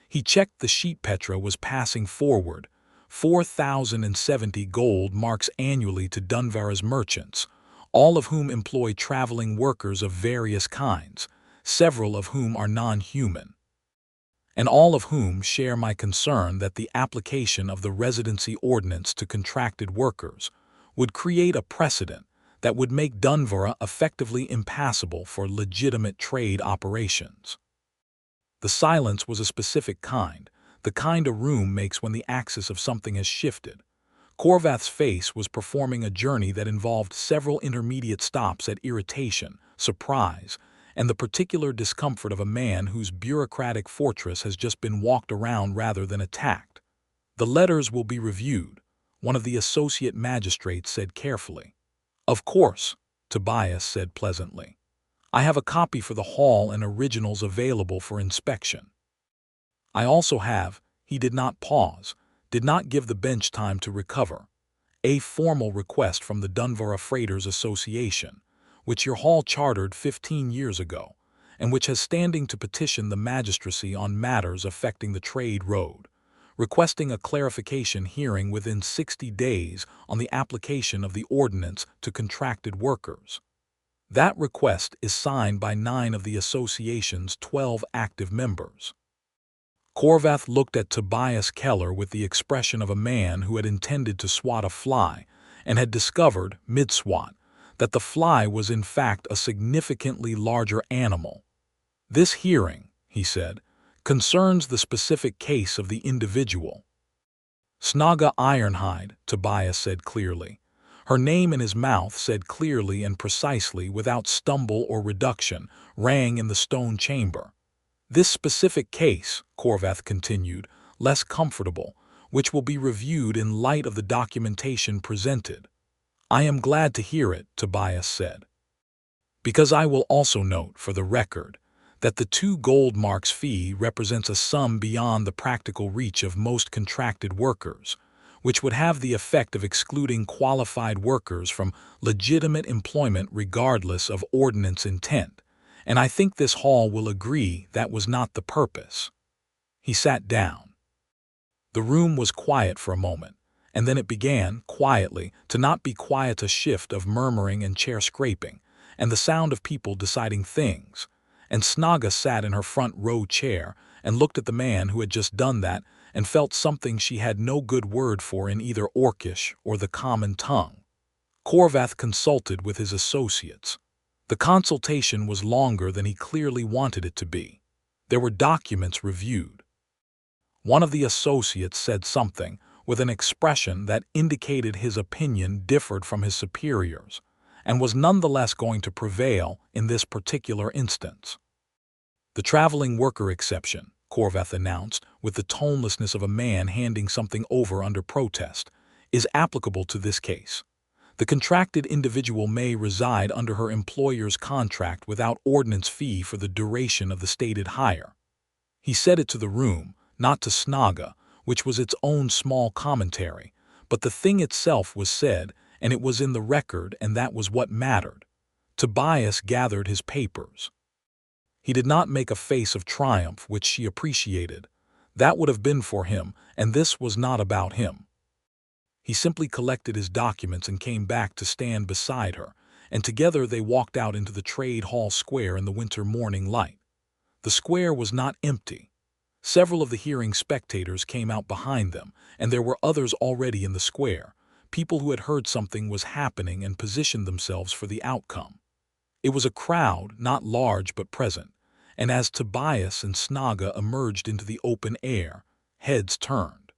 He checked the sheet. Petra was passing forward 4,070 gold marks annually to Dunvara's merchants, all of whom employ traveling workers of various kinds, several of whom are non-human. and all of whom share my concern that the application of the residency ordinance to contracted workers would create a precedent that would make Dunvera effectively impassable for legitimate trade operations. The silence was a specific kind, the kind a room makes when the axis of something has shifted. Corvath's face was performing a journey that involved several intermediate stops at irritation, surprise, and the particular discomfort of a man whose bureaucratic fortress has just been walked around rather than attacked. "The letters will be reviewed," one of the associate magistrates said carefully. "Of course," Tobias said pleasantly. "I have a copy for the hall and originals available for inspection. I also have," he did not pause, did not give the bench time to recover, "a formal request from the Dunvera Freighters Association, which your hall chartered 15 years ago, and which has standing to petition the magistracy on matters affecting the trade road, requesting a clarification hearing within 60 days on the application of the ordinance to contracted workers. That request is signed by 9 of the association's 12 active members." Corvath looked at Tobias Keller with the expression of a man who had intended to swat a fly and had discovered, mid-swat, that the fly was in fact a significantly larger animal. "This hearing," he said, "concerns the specific case of the individual." "Snaga Ironhide," Tobias said clearly. Her name in his mouth said clearly and precisely, without stumble or reduction, rang in the stone chamber. "This specific case," Corvath continued, less comfortable, "which will be reviewed in light of the documentation presented." "I am glad to hear it," Tobias said. "Because I will also note, for the record, that the 2 gold marks fee represents a sum beyond the practical reach of most contracted workers, which would have the effect of excluding qualified workers from legitimate employment regardless of ordinance intent, and I think this hall will agree that was not the purpose." He sat down. The room was quiet for a moment, and then it began, quietly, to not be quiet, a shift of murmuring and chair scraping, and the sound of people deciding things, and Snaga sat in her front row chair and looked at the man who had just done that and felt something she had no good word for in either Orcish or the common tongue. Corvath consulted with his associates. The consultation was longer than he clearly wanted it to be. There were documents reviewed. One of the associates said something with an expression that indicated his opinion differed from his superiors, and was nonetheless going to prevail in this particular instance. "The traveling worker exception," Corvath announced with the tonelessness of a man handing something over under protest, "is applicable to this case. The contracted individual may reside under her employer's contract without ordinance fee for the duration of the stated hire." He said it to the room, not to Snaga, which was its own small commentary, but the thing itself was said, and it was in the record, and that was what mattered. Tobias gathered his papers. He did not make a face of triumph, which she appreciated. That would have been for him, and this was not about him. He simply collected his documents and came back to stand beside her, and together they walked out into the trade hall square in the winter morning light. The square was not empty. Several of the hearing spectators came out behind them, and there were others already in the square, people who had heard something was happening and positioned themselves for the outcome. It was a crowd, not large but present, and as Tobias and Snaga emerged into the open air, heads turned.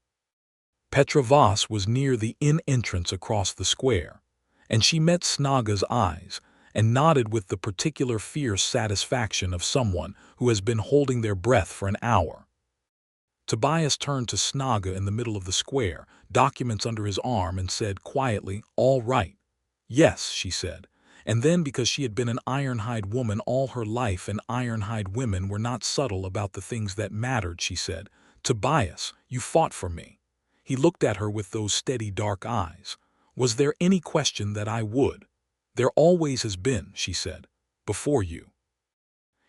Petra Voss was near the inn entrance across the square, and she met Snaga's eyes and nodded with the particular fierce satisfaction of someone who has been holding their breath for an hour. Tobias turned to Snaga in the middle of the square, documents under his arm, and said quietly, "All right." "Yes," she said, and then, because she had been an Ironhide woman all her life and Ironhide women were not subtle about the things that mattered, she said, "Tobias, you fought for me." He looked at her with those steady dark eyes. "Was there any question that I would?" "There always has been," she said, "before you."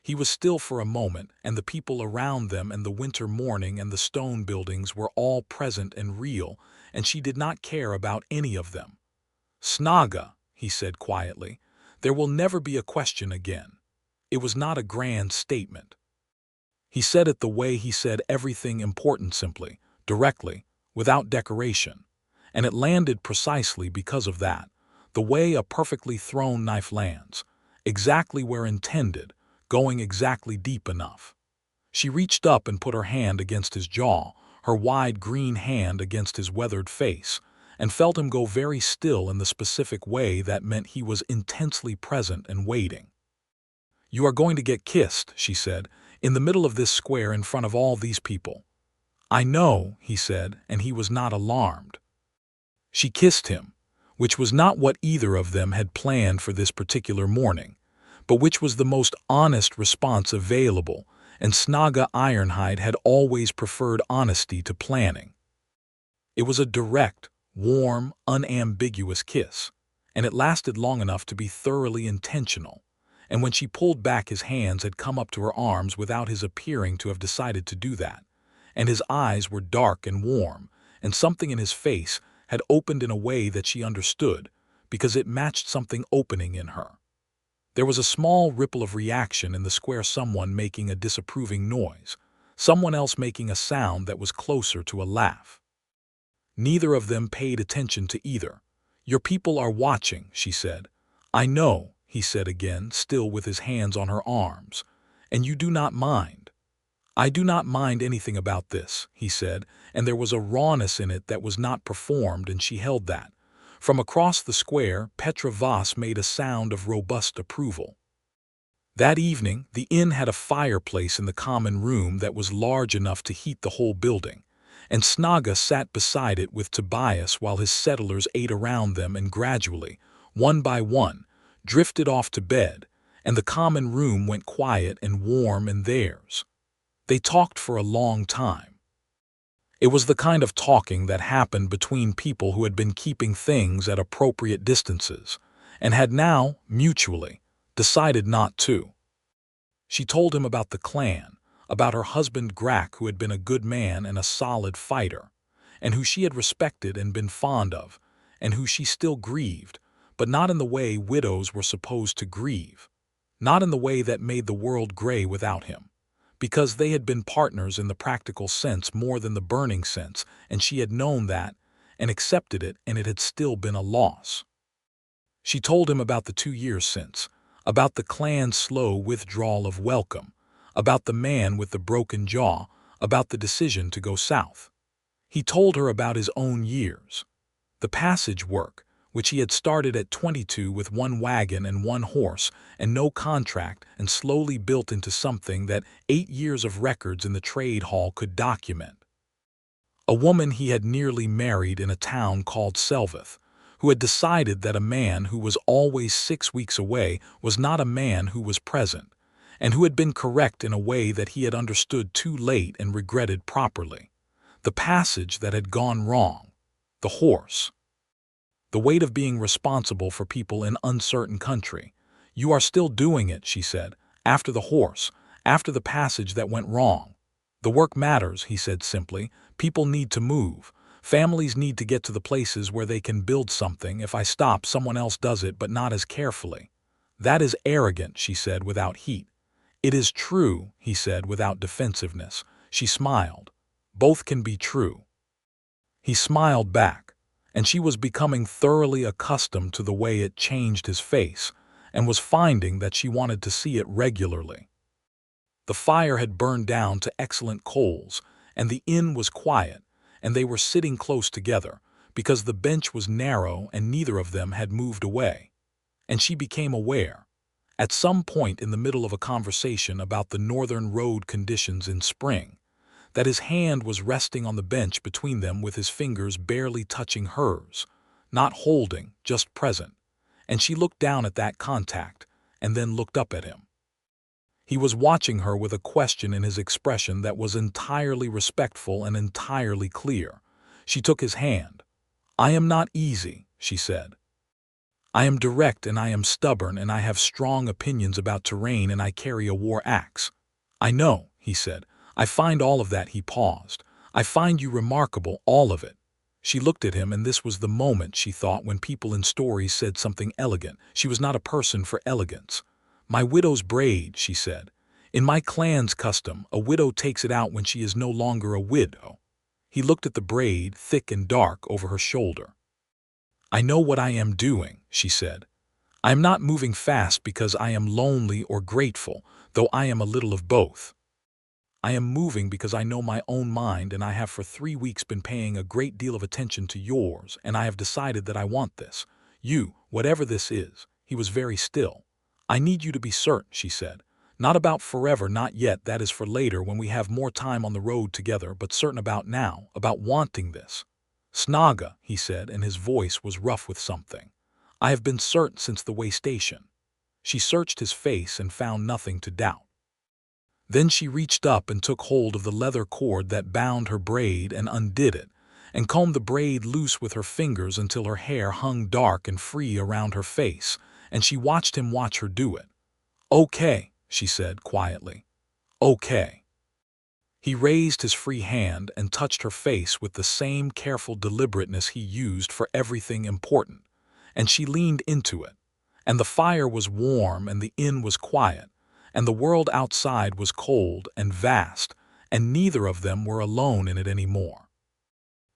He was still for a moment, and the people around them and the winter morning and the stone buildings were all present and real, and she did not care about any of them. "Snaga," he said quietly, "there will never be a question again. It was not a grand statement." He said it the way he said everything important, simply, directly, without decoration. And it landed precisely because of that, the way a perfectly thrown knife lands, exactly where intended, going exactly deep enough. She reached up and put her hand against his jaw, her wide green hand against his weathered face, and felt him go very still in the specific way that meant he was intensely present and waiting. "You are going to get kissed," she said, "in the middle of this square in front of all these people." "I know," he said, and he was not alarmed. She kissed him, which was not what either of them had planned for this particular morning, but which was the most honest response available, and Snaga Ironhide had always preferred honesty to planning. It was a direct, warm, unambiguous kiss, and it lasted long enough to be thoroughly intentional, and when she pulled back his hands had come up to her arms without his appearing to have decided to do that, and his eyes were dark and warm, and something in his face had opened in a way that she understood, because it matched something opening in her. There was a small ripple of reaction in the square, someone making a disapproving noise, someone else making a sound that was closer to a laugh. Neither of them paid attention to either. "Your people are watching," she said. "I know," he said again, still with his hands on her arms. "And you do not mind." "I do not mind anything about this," he said, and there was a rawness in it that was not performed, and she held that. From across the square, Petra Voss made a sound of robust approval. That evening, the inn had a fireplace in the common room that was large enough to heat the whole building, and Snaga sat beside it with Tobias while his settlers ate around them and gradually, one by one, drifted off to bed, and the common room went quiet and warm in theirs. They talked for a long time. It was the kind of talking that happened between people who had been keeping things at appropriate distances, and had now, mutually, decided not to. She told him about the clan, about her husband Grak, who had been a good man and a solid fighter, and who she had respected and been fond of, and who she still grieved, but not in the way widows were supposed to grieve, not in the way that made the world gray without him, because they had been partners in the practical sense more than the burning sense, and she had known that, and accepted it, and it had still been a loss. She told him about the 2 years since, about the clan's slow withdrawal of welcome, about the man with the broken jaw, about the decision to go south. He told her about his own years. The passage work, which he had started at 22 with 1 wagon and 1 horse and no contract, and slowly built into something that 8 years of records in the trade hall could document. A woman he had nearly married in a town called Selveth, who had decided that a man who was always 6 weeks away was not a man who was present, and who had been correct in a way that he had understood too late and regretted properly. The passage that had gone wrong. The horse. The weight of being responsible for people in uncertain country. "You are still doing it," she said, "after the horse, after the passage that went wrong." "The work matters," he said simply. "People need to move. Families need to get to the places where they can build something. If I stop, someone else does it, but not as carefully." "That is arrogant," she said without heat. "It is true," he said without defensiveness. She smiled. "Both can be true." He smiled back, and she was becoming thoroughly accustomed to the way it changed his face, and was finding that she wanted to see it regularly. The fire had burned down to excellent coals, and the inn was quiet, and they were sitting close together, because the bench was narrow and neither of them had moved away. And she became aware, at some point in the middle of a conversation about the northern road conditions in spring, that his hand was resting on the bench between them with his fingers barely touching hers, not holding, just present, and she looked down at that contact, and then looked up at him. He was watching her with a question in his expression that was entirely respectful and entirely clear. She took his hand. "I am not easy," she said. "I am direct and I am stubborn and I have strong opinions about terrain and I carry a war axe." "I know," he said. "I find all of that." He paused. "I find you remarkable, all of it." She looked at him, and this was the moment, she thought, when people in stories said something elegant. She was not a person for elegance. "My widow's braid," she said. In my clan's custom, a widow takes it out when she is no longer a widow. He looked at the braid, thick and dark, over her shoulder. I know what I am doing, she said. I am not moving fast because I am lonely or grateful, though I am a little of both. I am moving because I know my own mind, and I have for 3 weeks been paying a great deal of attention to yours, and I have decided that I want this. You, whatever this is. He was very still. I need you to be certain, she said. Not about forever, not yet, that is for later when we have more time on the road together, but certain about now, about wanting this. Snaga, he said, and his voice was rough with something. I have been certain since the waystation. She searched his face and found nothing to doubt. Then she reached up and took hold of the leather cord that bound her braid and undid it, and combed the braid loose with her fingers until her hair hung dark and free around her face, and she watched him watch her do it. Okay, she said quietly. Okay. He raised his free hand and touched her face with the same careful deliberateness he used for everything important, and she leaned into it, and the fire was warm and the inn was quiet, and the world outside was cold and vast, and neither of them were alone in it any more.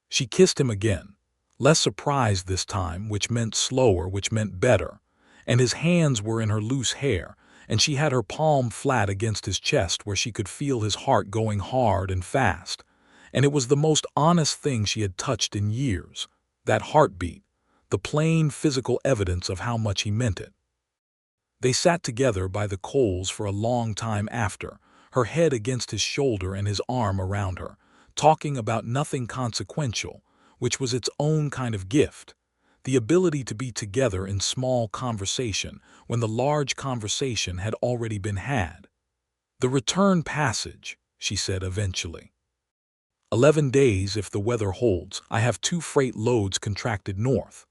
She kissed him again, less surprised this time, which meant slower, which meant better, and his hands were in her loose hair, and she had her palm flat against his chest where she could feel his heart going hard and fast, and it was the most honest thing she had touched in years, that heartbeat, the plain physical evidence of how much he meant it. They sat together by the coals for a long time after, her head against his shoulder and his arm around her, talking about nothing consequential, which was its own kind of gift, the ability to be together in small conversation when the large conversation had already been had. The return passage, she said eventually. 11 days if the weather holds. I have 2 freight loads contracted north.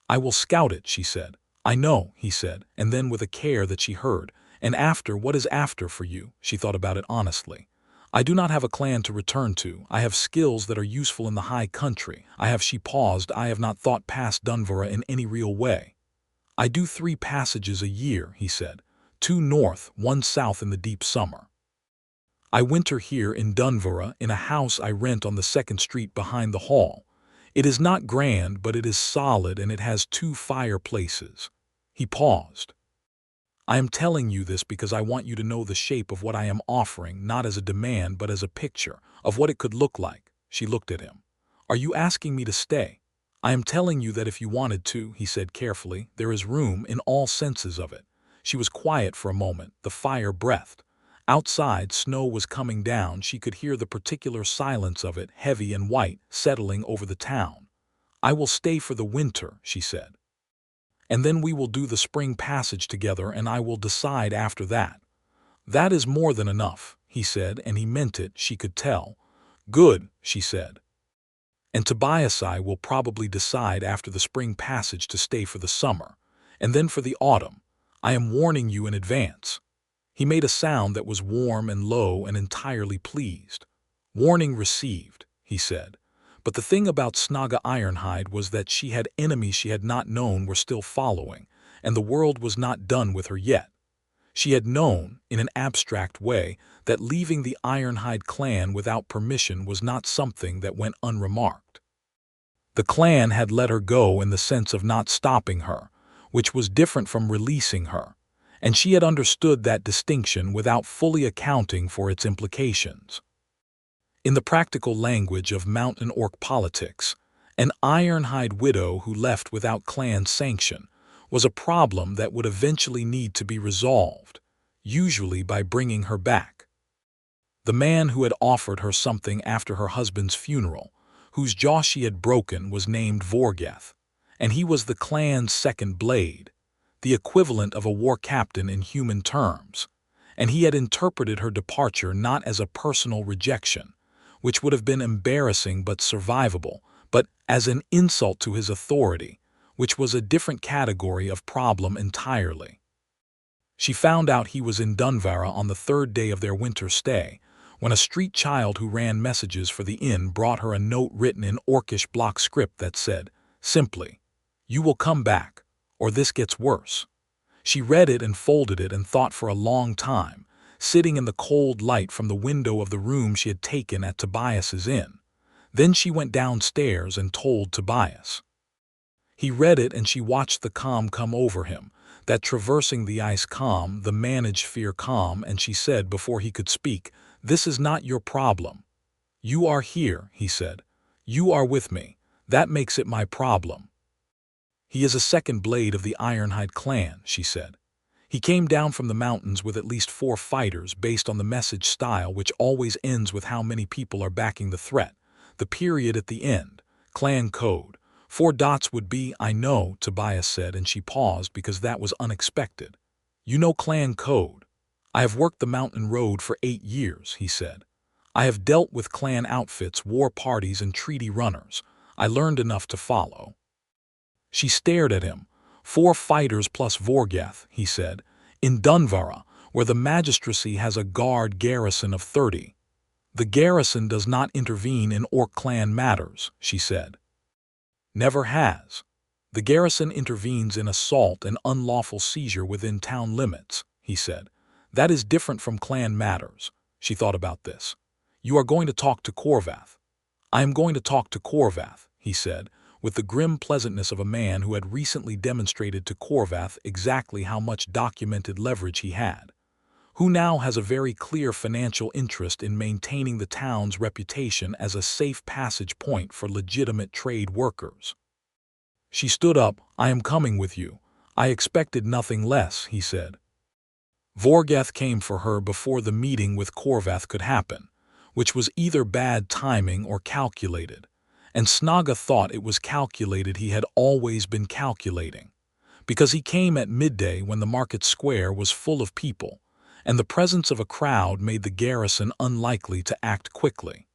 I will scout it, she said. I know, he said, and then with a care that she heard, and after, what is after for you? She thought about it honestly. I do not have a clan to return to. I have skills that are useful in the high country. She paused, I have not thought past Dunvera in any real way. I do 3 passages a year, he said, 2 north, 1 south in the deep summer. I winter here in Dunvera in a house I rent on the 2nd street behind the hall. It is not grand, but it is solid, and it has 2 fireplaces. He paused. I am telling you this because I want you to know the shape of what I am offering, not as a demand but as a picture of what it could look like. She looked at him. Are you asking me to stay? I am telling you that if you wanted to, he said carefully, there is room in all senses of it. She was quiet for a moment, the fire breathed. Outside, snow was coming down. She could hear the particular silence of it, heavy and white, settling over the town. I will stay for the winter, she said. And then we will do the spring passage together, and I will decide after that. That is more than enough, he said, and he meant it, she could tell. Good, she said. And Tobias will probably decide after the spring passage to stay for the summer, and then for the autumn. I am warning you in advance. He made a sound that was warm and low and entirely pleased. Warning received, he said. But the thing about Snaga Ironhide was that she had enemies she had not known were still following, and the world was not done with her yet. She had known, in an abstract way, that leaving the Ironhide clan without permission was not something that went unremarked. The clan had let her go in the sense of not stopping her, which was different from releasing her, and she had understood that distinction without fully accounting for its implications. In the practical language of mountain orc politics, an Ironhide widow who left without clan sanction was a problem that would eventually need to be resolved, usually by bringing her back. The man who had offered her something after her husband's funeral, whose jaw she had broken, was named Vorgeth, and he was the clan's second blade, the equivalent of a war captain in human terms, and he had interpreted her departure not as a personal rejection, which would have been embarrassing but survivable, but as an insult to his authority, which was a different category of problem entirely. She found out he was in Dunvera on the 3rd day of their winter stay, when a street child who ran messages for the inn brought her a note written in orcish block script that said, simply, "You will come back, or this gets worse." She read it and folded it and thought for a long time, sitting in the cold light from the window of the room she had taken at Tobias's inn. Then she went downstairs and told Tobias. He read it and she watched the calm come over him, that traversing the ice calm, the managed fear calm, and she said before he could speak, "This is not your problem. You are here," he said. "You are with me. That makes it my problem." "He is a second blade of the Ironhide clan," she said. "He came down from the mountains with at least 4 fighters based on the message style, which always ends with how many people are backing the threat. The period at the end. Clan code. 4 dots would be, I know," Tobias said, and she paused because that was unexpected. "You know clan code. I have worked the mountain road for 8 years," he said. "I have dealt with clan outfits, war parties, and treaty runners. I learned enough to follow." She stared at him. 4 fighters plus Vorgath," he said, "in Dunvara, where the magistracy has a guard garrison of 30. The garrison does not intervene in Orc clan matters," she said. "Never has. The garrison intervenes in assault and unlawful seizure within town limits," he said. "That is different from clan matters." She thought about this. "You are going to talk to Korvath." "I am going to talk to Korvath," he said, with the grim pleasantness of a man who had recently demonstrated to Korvath exactly how much documented leverage he had, who now has a very clear financial interest in maintaining the town's reputation as a safe passage point for legitimate trade workers. She stood up. "I am coming with you. I expected nothing less," he said. Vorgath came for her before the meeting with Korvath could happen, which was either bad timing or calculated, and Snaga thought it was calculated. He had always been calculating, because he came at midday when the market square was full of people, and the presence of a crowd made the garrison unlikely to act quickly.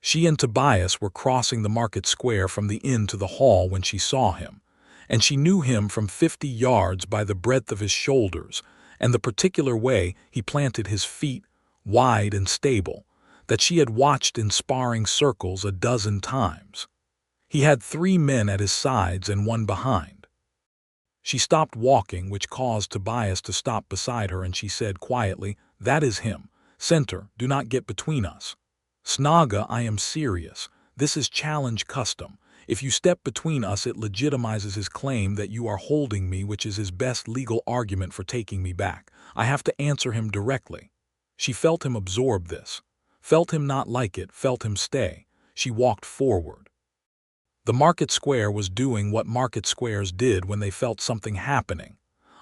She and Tobias were crossing the market square from the inn to the hall when she saw him, and she knew him from 50 yards by the breadth of his shoulders and the particular way he planted his feet, wide and stable, that she had watched in sparring circles a dozen times. He had 3 men at his sides and 1 behind. She stopped walking, which caused Tobias to stop beside her, and she said quietly, "That is him. Center, do not get between us." "Snaga, I am serious. This is challenge custom. If you step between us, it legitimizes his claim that you are holding me, which is his best legal argument for taking me back. I have to answer him directly." She felt him absorb this, felt him not like it, felt him stay. She walked forward. The market square was doing what market squares did when they felt something happening.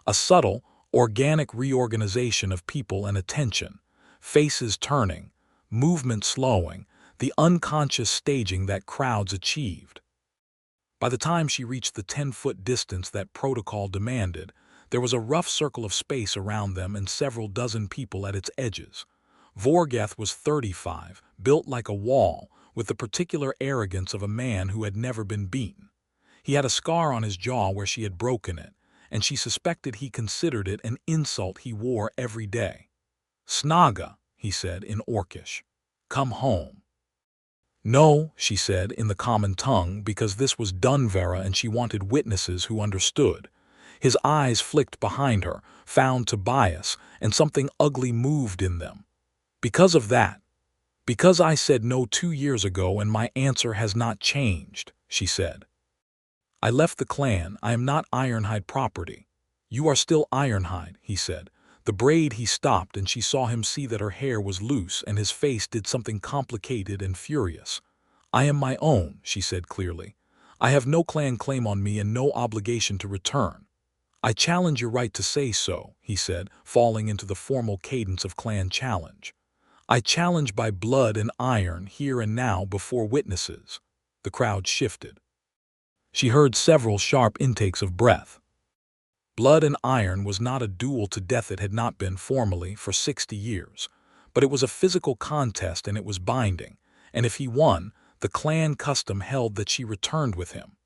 A subtle, organic reorganization of people and attention, faces turning, movement slowing, the unconscious staging that crowds achieved. By the time she reached the 10-foot distance that protocol demanded, there was a rough circle of space around them and several dozen people at its edges. Vorgath was 35, built like a wall, with the particular arrogance of a man who had never been beaten. He had a scar on his jaw where she had broken it, and she suspected he considered it an insult he wore every day. "Snaga," he said in Orcish, "come home." "No," she said in the common tongue, because this was Dunvara and she wanted witnesses who understood. His eyes flicked behind her, found Tobias, and something ugly moved in them. "Because of that. Because I said no 2 years ago and my answer has not changed," she said. "I left the clan. I am not Ironhide property." "You are still Ironhide," he said. The braid he stopped, and she saw him see that her hair was loose and his face did something complicated and furious. "I am my own," she said clearly. "I have no clan claim on me and no obligation to return." "I challenge your right to say so," he said, falling into the formal cadence of clan challenge. "I challenge by blood and iron here and now before witnesses." The crowd shifted. She heard several sharp intakes of breath. Blood and iron was not a duel to death. It had not been formally for 60 years, but it was a physical contest and it was binding, and if he won, the clan custom held that she returned with him.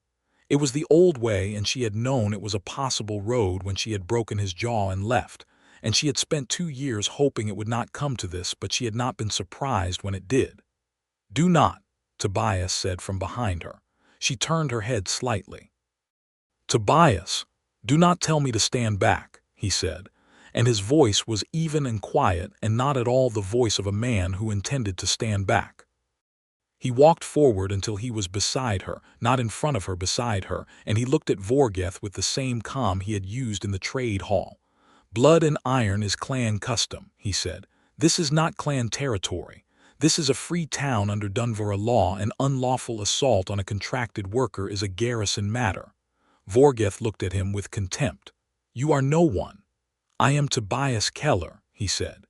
It was the old way, and she had known it was a possible road when she had broken his jaw and left, and she had spent 2 years hoping it would not come to this, but she had not been surprised when it did. "Do not," Tobias said from behind her. She turned her head slightly. "Tobias, do not tell me to stand back," he said, and his voice was even and quiet and not at all the voice of a man who intended to stand back. He walked forward until he was beside her, not in front of her, beside her, and he looked at Vorgeth with the same calm he had used in the trade hall. "Blood and iron is clan custom," he said. "This is not clan territory. This is a free town under Dunvora law, and unlawful assault on a contracted worker is a garrison matter." Vorgeth looked at him with contempt. "You are no one." "I am Tobias Keller," he said.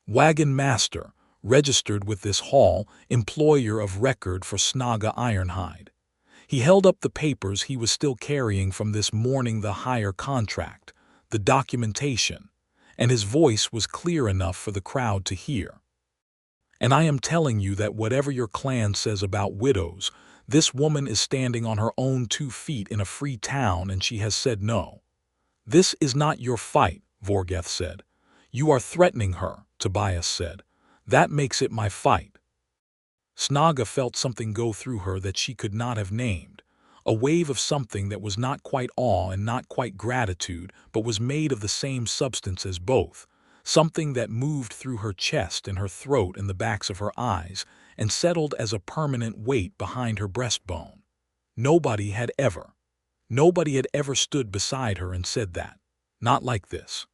"Wagon-master, registered with this hall, employer of record for Snaga Ironhide." He held up the papers he was still carrying from this morning, the hire contract, the documentation, and his voice was clear enough for the crowd to hear. "And I am telling you that whatever your clan says about widows, this woman is standing on her own 2 feet in a free town, and she has said no." "This is not your fight," Vorgeth said. "You are threatening her," Tobias said. "That makes it my fight." Snaga felt something go through her that she could not have named, a wave of something that was not quite awe and not quite gratitude, but was made of the same substance as both, something that moved through her chest and her throat and the backs of her eyes, and settled as a permanent weight behind her breastbone. Nobody had ever stood beside her and said that. Not like this.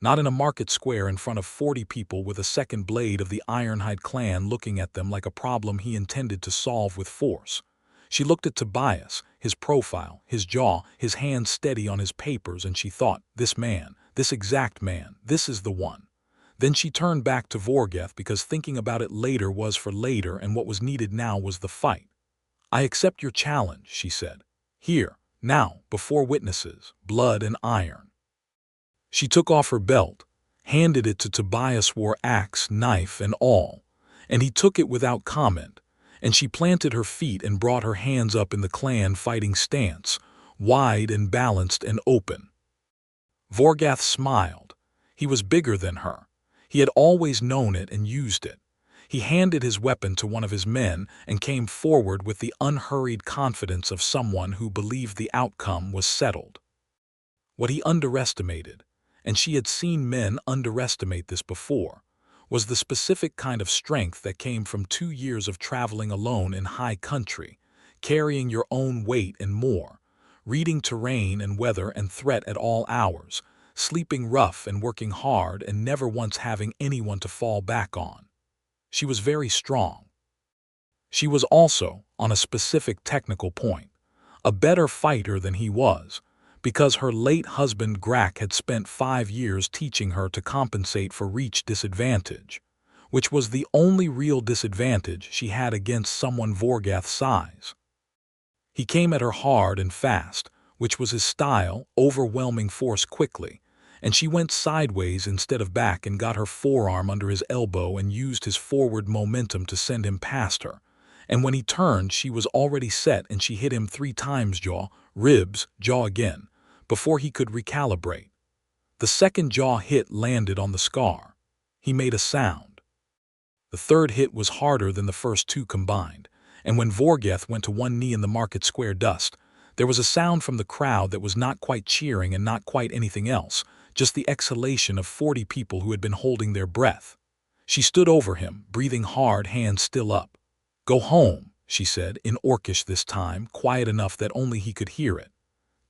Not in a market square in front of 40 people with a second blade of the Ironhide clan looking at them like a problem he intended to solve with force. She looked at Tobias, his profile, his jaw, his hands steady on his papers, and she thought, "This man, this exact man, this is the one." Then she turned back to Vorgeth, because thinking about it later was for later, and what was needed now was the fight. "I accept your challenge," she said. "Here, now, before witnesses, blood and iron." She took off her belt, handed it to Tobias, wore axe, knife, and all, and he took it without comment, and she planted her feet and brought her hands up in the clan fighting stance, wide and balanced and open. Vorgeth smiled. He was bigger than her. He had always known it and used it. He handed his weapon to one of his men and came forward with the unhurried confidence of someone who believed the outcome was settled. What he underestimated, and she had seen men underestimate this before, was the specific kind of strength that came from 2 years of traveling alone in high country, carrying your own weight and more, reading terrain and weather and threat at all hours, sleeping rough and working hard and never once having anyone to fall back on. She was very strong. She was also, on a specific technical point, a better fighter than he was, because her late husband Grak had spent 5 years teaching her to compensate for reach disadvantage, which was the only real disadvantage she had against someone Vorgeth's size. He came at her hard and fast, which was his style, overwhelming force quickly, and she went sideways instead of back and got her forearm under his elbow and used his forward momentum to send him past her. And when he turned, she was already set, and she hit him 3 times, jaw, ribs, jaw again, before he could recalibrate. The second jaw hit landed on the scar. He made a sound. The third hit was harder than the first 2 combined, and when Vorgeth went to one knee in the market square dust, there was a sound from the crowd that was not quite cheering and not quite anything else, just the exhalation of 40 people who had been holding their breath. She stood over him, breathing hard, hands still up. "Go home," she said, in Orcish this time, quiet enough that only he could hear it.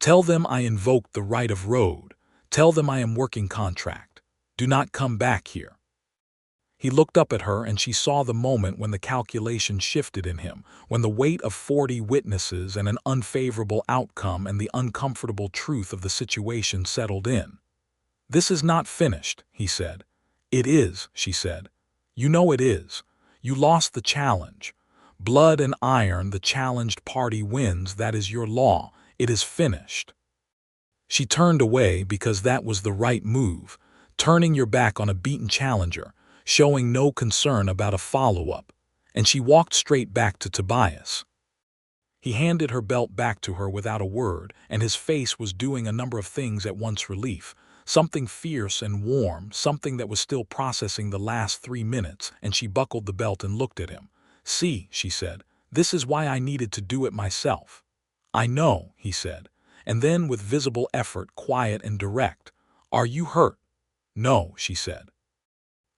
"Tell them I invoked the right of road. Tell them I am working contract. Do not come back here." He looked up at her, and she saw the moment when the calculation shifted in him, when the weight of 40 witnesses and an unfavorable outcome and the uncomfortable truth of the situation settled in. "This is not finished," he said. "It is," she said. "You know it is. You lost the challenge. Blood and iron, the challenged party wins. That is your law. It is finished." She turned away because that was the right move, turning your back on a beaten challenger, showing no concern about a follow-up, and she walked straight back to Tobias. He handed her belt back to her without a word, and his face was doing a number of things at once: relief, something fierce and warm, something that was still processing the last 3 minutes, and she buckled the belt and looked at him. "See," she said, "this is why I needed to do it myself." "I know," he said, and then with visible effort, quiet and direct, "Are you hurt?" "No," she said.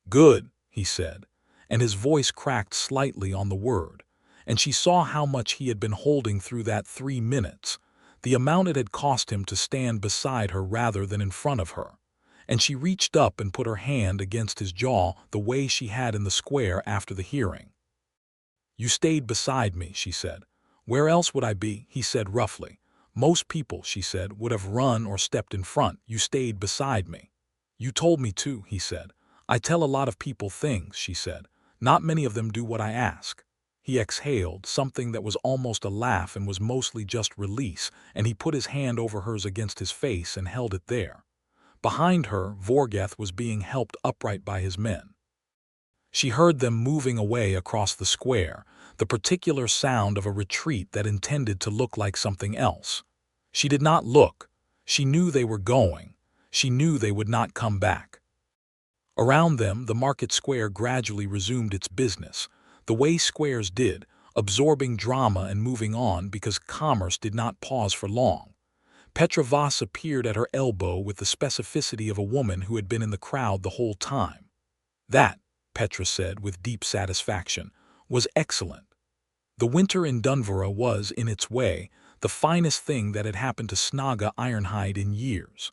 "Good," he said, and his voice cracked slightly on the word, and she saw how much he had been holding through that 3 minutes, the amount it had cost him to stand beside her rather than in front of her, and she reached up and put her hand against his jaw the way she had in the square after the hearing. "You stayed beside me," she said. "Where else would I be?" he said roughly. "Most people," she said, "would have run or stepped in front. You stayed beside me." "You told me to," he said. "I tell a lot of people things," she said. "Not many of them do what I ask." He exhaled, something that was almost a laugh and was mostly just release, and he put his hand over hers against his face and held it there. Behind her, Vorgeth was being helped upright by his men. She heard them moving away across the square, the particular sound of a retreat that intended to look like something else. She did not look. She knew they were going. She knew they would not come back. Around them, the market square gradually resumed its business, the way squares did, absorbing drama and moving on because commerce did not pause for long. Petra Voss appeared at her elbow with the specificity of a woman who had been in the crowd the whole time. "That," Petra said with deep satisfaction, "was excellent." The winter in Dunvora was, in its way, the finest thing that had happened to Snaga Ironhide in years.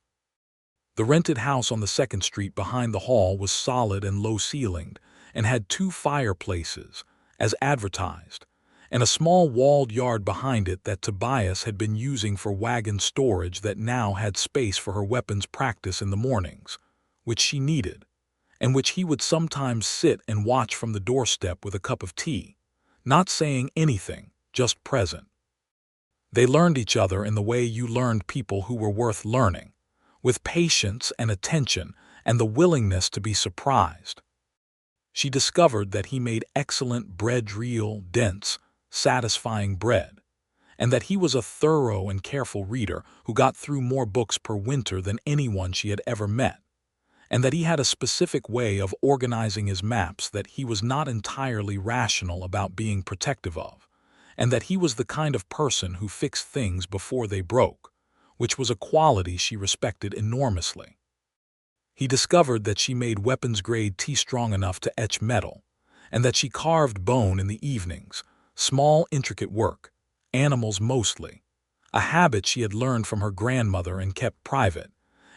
The rented house on the 2nd Street behind the hall was solid and low-ceilinged, and had 2 fireplaces, as advertised, and a small walled yard behind it that Tobias had been using for wagon storage that now had space for her weapons practice in the mornings, which she needed, and which he would sometimes sit and watch from the doorstep with a cup of tea, not saying anything, just present. They learned each other in the way you learned people who were worth learning, with patience and attention and the willingness to be surprised. She discovered that he made excellent bread, real, dense, satisfying bread, and that he was a thorough and careful reader who got through more books per winter than anyone she had ever met, and that he had a specific way of organizing his maps that he was not entirely rational about being protective of, and that he was the kind of person who fixed things before they broke, which was a quality she respected enormously. He discovered that she made weapons-grade tea strong enough to etch metal, and that she carved bone in the evenings, small, intricate work, animals mostly, a habit she had learned from her grandmother and kept private,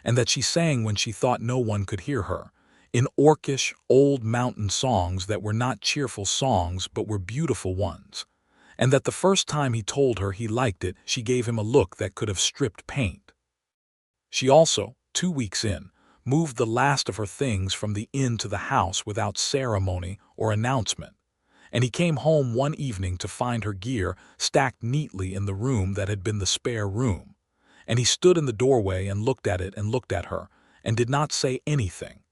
and that she sang when she thought no one could hear her, in orcish, old mountain songs that were not cheerful songs but were beautiful ones, and that the first time he told her he liked it, she gave him a look that could have stripped paint. She also, 2 weeks in, moved the last of her things from the inn to the house without ceremony or announcement, and he came home one evening to find her gear stacked neatly in the room that had been the spare room, and he stood in the doorway and looked at it and looked at her, and did not say anything,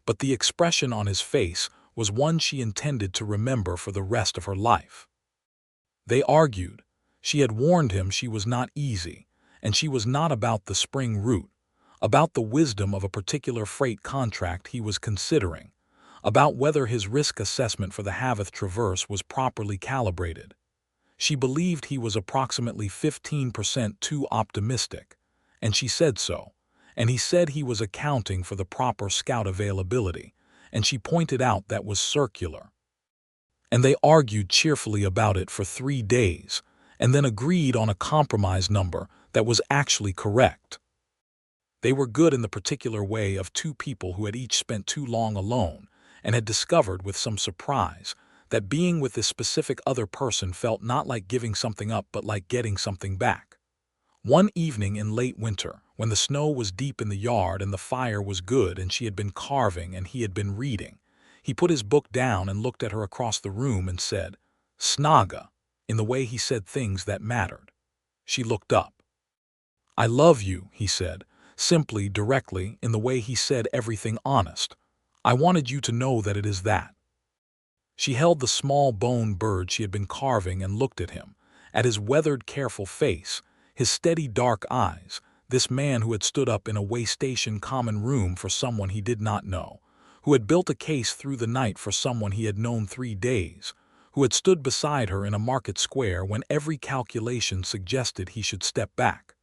but the expression on his face was one she intended to remember for the rest of her life. They argued. She had warned him she was not easy, and she was not about the spring route, about the wisdom of a particular freight contract he was considering, about whether his risk assessment for the Havath Traverse was properly calibrated. She believed he was approximately 15% too optimistic, and she said so, and he said he was accounting for the proper scout availability, and she pointed out that was circular. And they argued cheerfully about it for 3 days, and then agreed on a compromise number that was actually correct. They were good in the particular way of 2 people who had each spent too long alone and had discovered with some surprise that being with this specific other person felt not like giving something up but like getting something back. One evening in late winter, when the snow was deep in the yard and the fire was good and she had been carving and he had been reading, he put his book down and looked at her across the room and said, "Snaga," in the way he said things that mattered. She looked up. "I love you," he said, simply, directly, in the way he said everything honest. "I wanted you to know that it is that." She held the small bone bird she had been carving and looked at him, at his weathered, careful face, his steady dark eyes, this man who had stood up in a waystation common room for someone he did not know, who had built a case through the night for someone he had known 3 days, who had stood beside her in a market square when every calculation suggested he should step back.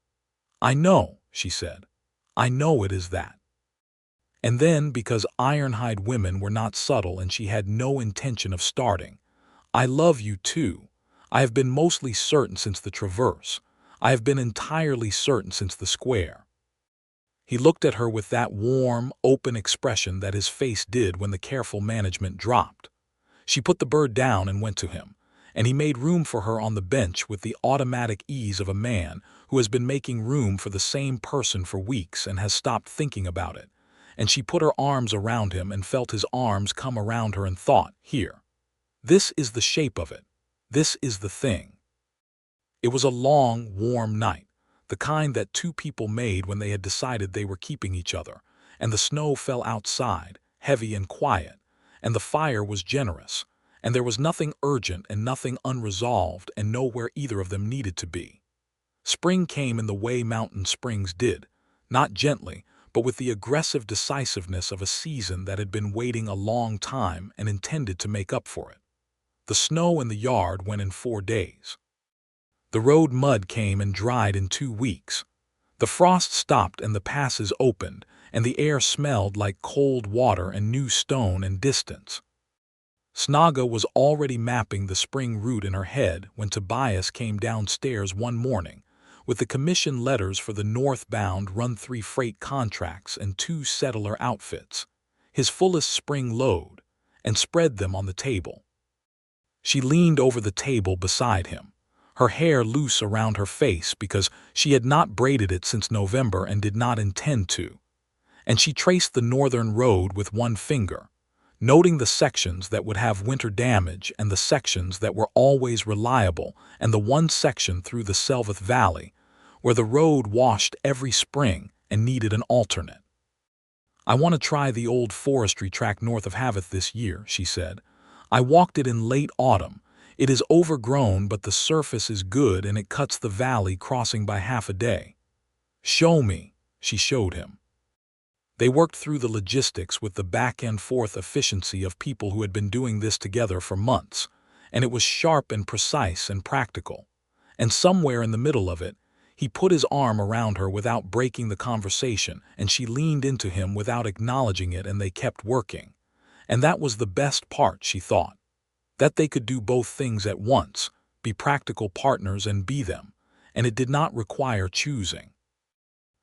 "I know," she said. "I know it is that." And then, because Ironhide women were not subtle and she had no intention of starting, I love you too. I have been mostly certain since the traverse. I have been entirely certain since the square. He looked at her with that warm, open expression that his face did when the careful management dropped. She put the bird down and went to him, and he made room for her on the bench with the automatic ease of a man who has been making room for the same person for weeks and has stopped thinking about it. And she put her arms around him and felt his arms come around her and thought, here. This is the shape of it. This is the thing. It was a long, warm night, the kind that two people made when they had decided they were keeping each other, and the snow fell outside, heavy and quiet, and the fire was generous, and there was nothing urgent and nothing unresolved and nowhere either of them needed to be. Spring came in the way mountain springs did, not gently, but with the aggressive decisiveness of a season that had been waiting a long time and intended to make up for it. The snow in the yard went in 4 days. The road mud came and dried in 2 weeks. The frost stopped and the passes opened, and the air smelled like cold water and new stone and distance. Snaga was already mapping the spring route in her head when Tobias came downstairs one morning with the commission letters for the northbound run-3 freight contracts and 2 settler outfits, his fullest spring load, and spread them on the table. She leaned over the table beside him, her hair loose around her face because she had not braided it since November and did not intend to, and she traced the northern road with one finger, noting the sections that would have winter damage and the sections that were always reliable and the one section through the Selveth Valley where the road washed every spring and needed an alternate. I want to try the old forestry track north of Haveth this year, she said. I walked it in late autumn. It is overgrown, but the surface is good and it cuts the valley crossing by half a day. Show me, she showed him. They worked through the logistics with the back-and-forth efficiency of people who had been doing this together for months, and it was sharp and precise and practical. And somewhere in the middle of it, he put his arm around her without breaking the conversation, and she leaned into him without acknowledging it, and they kept working. And that was the best part, she thought. That they could do both things at once, be practical partners and be them, and it did not require choosing.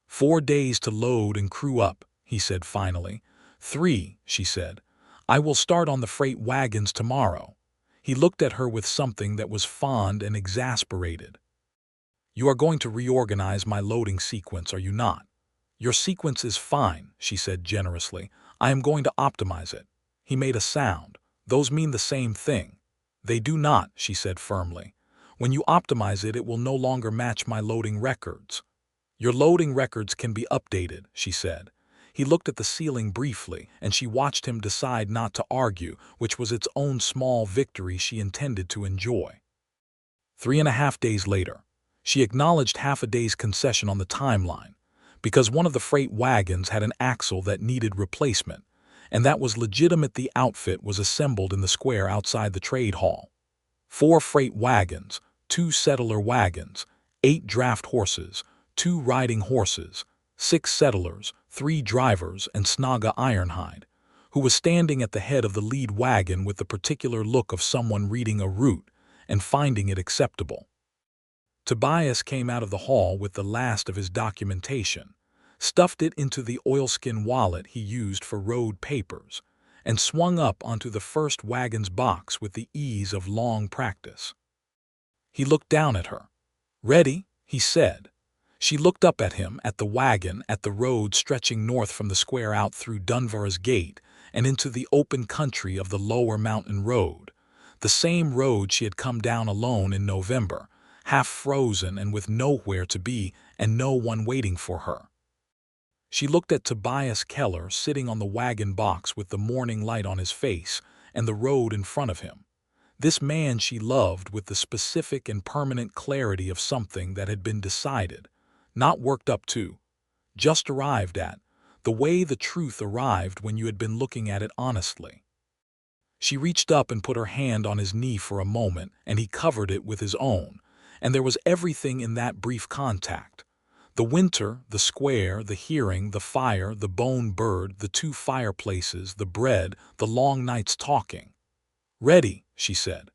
4 days to load and crew up, he said finally. 3, she said. I will start on the freight wagons tomorrow. He looked at her with something that was fond and exasperated. You are going to reorganize my loading sequence, are you not? Your sequence is fine, she said generously. I am going to optimize it. He made a sound. Those mean the same thing. They do not, she said firmly. When you optimize it, it will no longer match my loading records. Your loading records can be updated, she said. He looked at the ceiling briefly, and she watched him decide not to argue, which was its own small victory she intended to enjoy. 3.5 days later, she acknowledged half a day's concession on the timeline, because one of the freight wagons had an axle that needed replacement, and that was legitimate. The outfit was assembled in the square outside the trade hall. 4 freight wagons, 2 settler wagons, 8 draft horses, 2 riding horses, 6 settlers, 3 drivers, and Snaga Ironhide, who was standing at the head of the lead wagon with the particular look of someone reading a route and finding it acceptable. Tobias came out of the hall with the last of his documentation, stuffed it into the oilskin wallet he used for road papers, and swung up onto the first wagon's box with the ease of long practice. He looked down at her. Ready, he said. She looked up at him, at the wagon, at the road stretching north from the square out through Dunvara's Gate and into the open country of the lower mountain road, the same road she had come down alone in November, half frozen and with nowhere to be and no one waiting for her. She looked at Tobias Keller sitting on the wagon box with the morning light on his face and the road in front of him. This man she loved with the specific and permanent clarity of something that had been decided, not worked up to, just arrived at, the way the truth arrived when you had been looking at it honestly. She reached up and put her hand on his knee for a moment, and he covered it with his own, and there was everything in that brief contact. The winter, the square, the hearing, the fire, the bone bird, the 2 fireplaces, the bread, the long nights talking. "Ready," she said.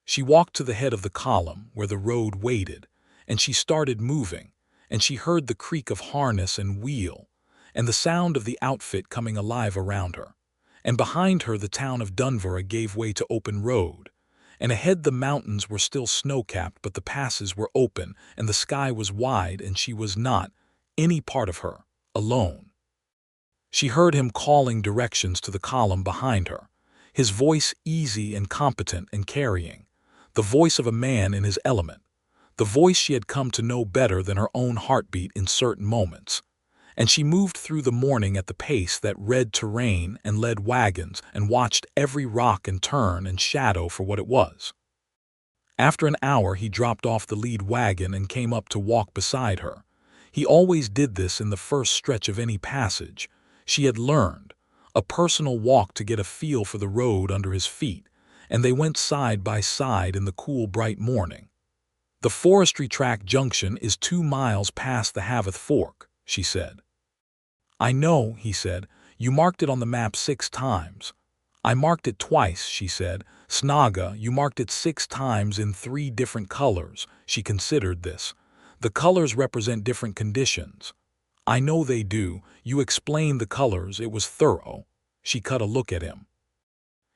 She walked to the head of the column, where the road waited, and she started moving, and she heard the creak of harness and wheel, and the sound of the outfit coming alive around her. And behind her the town of Dunvera gave way to open road, and ahead the mountains were still snow-capped, but the passes were open, and the sky was wide, and she was not, any part of her, alone. She heard him calling directions to the column behind her, his voice easy and competent and carrying, the voice of a man in his element, the voice she had come to know better than her own heartbeat in certain moments. And she moved through the morning at the pace that read terrain and led wagons and watched every rock and turn and shadow for what it was. After an hour he dropped off the lead wagon and came up to walk beside her. He always did this in the first stretch of any passage. She had learned, a personal walk to get a feel for the road under his feet, and they went side by side in the cool, bright morning. "The forestry track junction is 2 miles past the Haveth Fork," she said. "I know," he said. "You marked it on the map 6 times. "I marked it twice," she said. "Snaga, you marked it 6 times in 3 different colors." She considered this. "The colors represent different conditions." "I know they do. You explained the colors. It was thorough." She cut a look at him.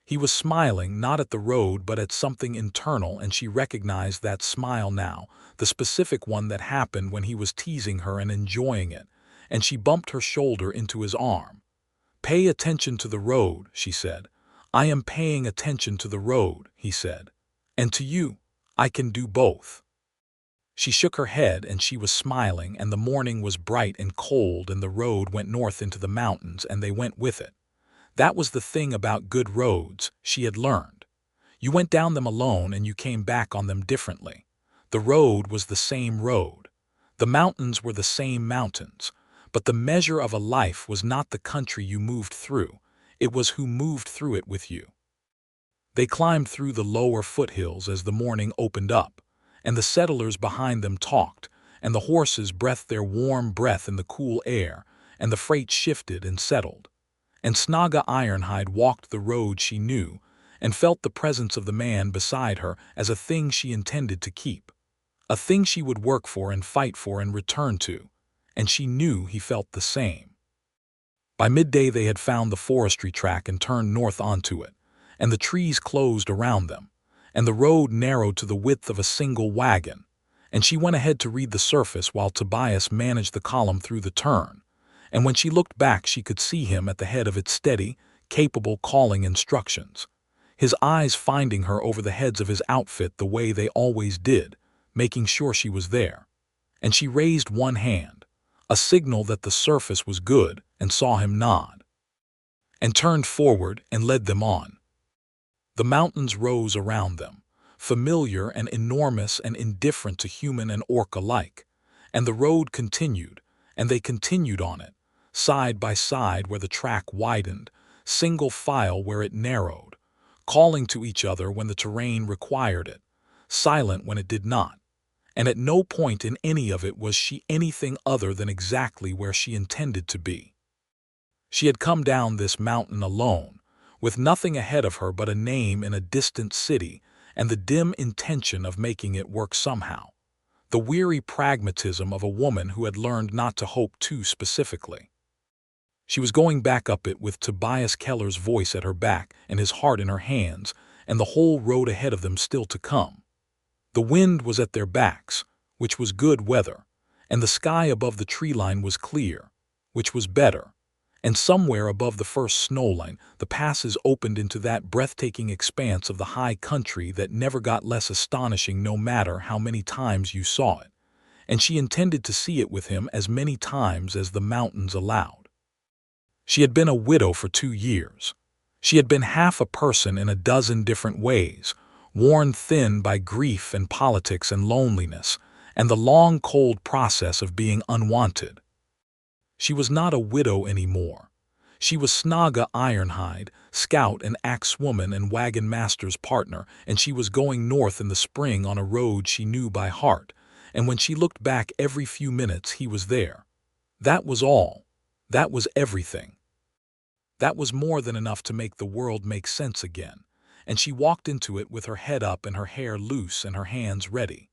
He was smiling, not at the road but at something internal, and she recognized that smile now, the specific one that happened when he was teasing her and enjoying it, and she bumped her shoulder into his arm. "Pay attention to the road," she said. "I am paying attention to the road," he said. "And to you. I can do both." She shook her head, and she was smiling, and the morning was bright and cold, and the road went north into the mountains, and they went with it. That was the thing about good roads, she had learned. You went down them alone and you came back on them differently. The road was the same road. The mountains were the same mountains. But the measure of a life was not the country you moved through. It was who moved through it with you. They climbed through the lower foothills as the morning opened up, and the settlers behind them talked, and the horses breathed their warm breath in the cool air, and the freight shifted and settled. And Snaga Ironhide walked the road she knew, and felt the presence of the man beside her as a thing she intended to keep, a thing she would work for and fight for and return to, and she knew he felt the same. By midday they had found the forestry track and turned north onto it, and the trees closed around them, and the road narrowed to the width of a single wagon, and she went ahead to read the surface while Tobias managed the column through the turn. And when she looked back she could see him at the head of it, steady, capable, calling instructions, his eyes finding her over the heads of his outfit the way they always did, making sure she was there. And she raised one hand, a signal that the surface was good, and saw him nod, and turned forward and led them on. The mountains rose around them, familiar and enormous and indifferent to human and orc alike, and the road continued, and they continued on it, side by side where the track widened, single file where it narrowed, calling to each other when the terrain required it, silent when it did not, and at no point in any of it was she anything other than exactly where she intended to be. She had come down this mountain alone, with nothing ahead of her but a name in a distant city and the dim intention of making it work somehow, the weary pragmatism of a woman who had learned not to hope too specifically. She was going back up it with Tobias Keller's voice at her back and his heart in her hands, and the whole road ahead of them still to come. The wind was at their backs, which was good weather, and the sky above the tree line was clear, which was better, and somewhere above the first snow line the passes opened into that breathtaking expanse of the high country that never got less astonishing no matter how many times you saw it, and she intended to see it with him as many times as the mountains allowed. She had been a widow for 2 years. She had been half a person in a dozen different ways, worn thin by grief and politics and loneliness, and the long cold process of being unwanted. She was not a widow anymore. She was Snaga Ironhide, scout and axewoman and wagon-master's partner, and she was going north in the spring on a road she knew by heart, and when she looked back every few minutes he was there. That was all. That was everything. That was more than enough to make the world make sense again, and she walked into it with her head up and her hair loose and her hands ready.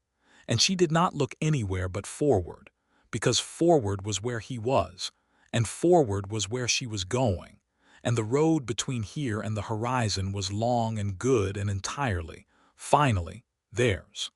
And she did not look anywhere but forward, because forward was where he was, and forward was where she was going, and the road between here and the horizon was long and good and entirely, finally, theirs.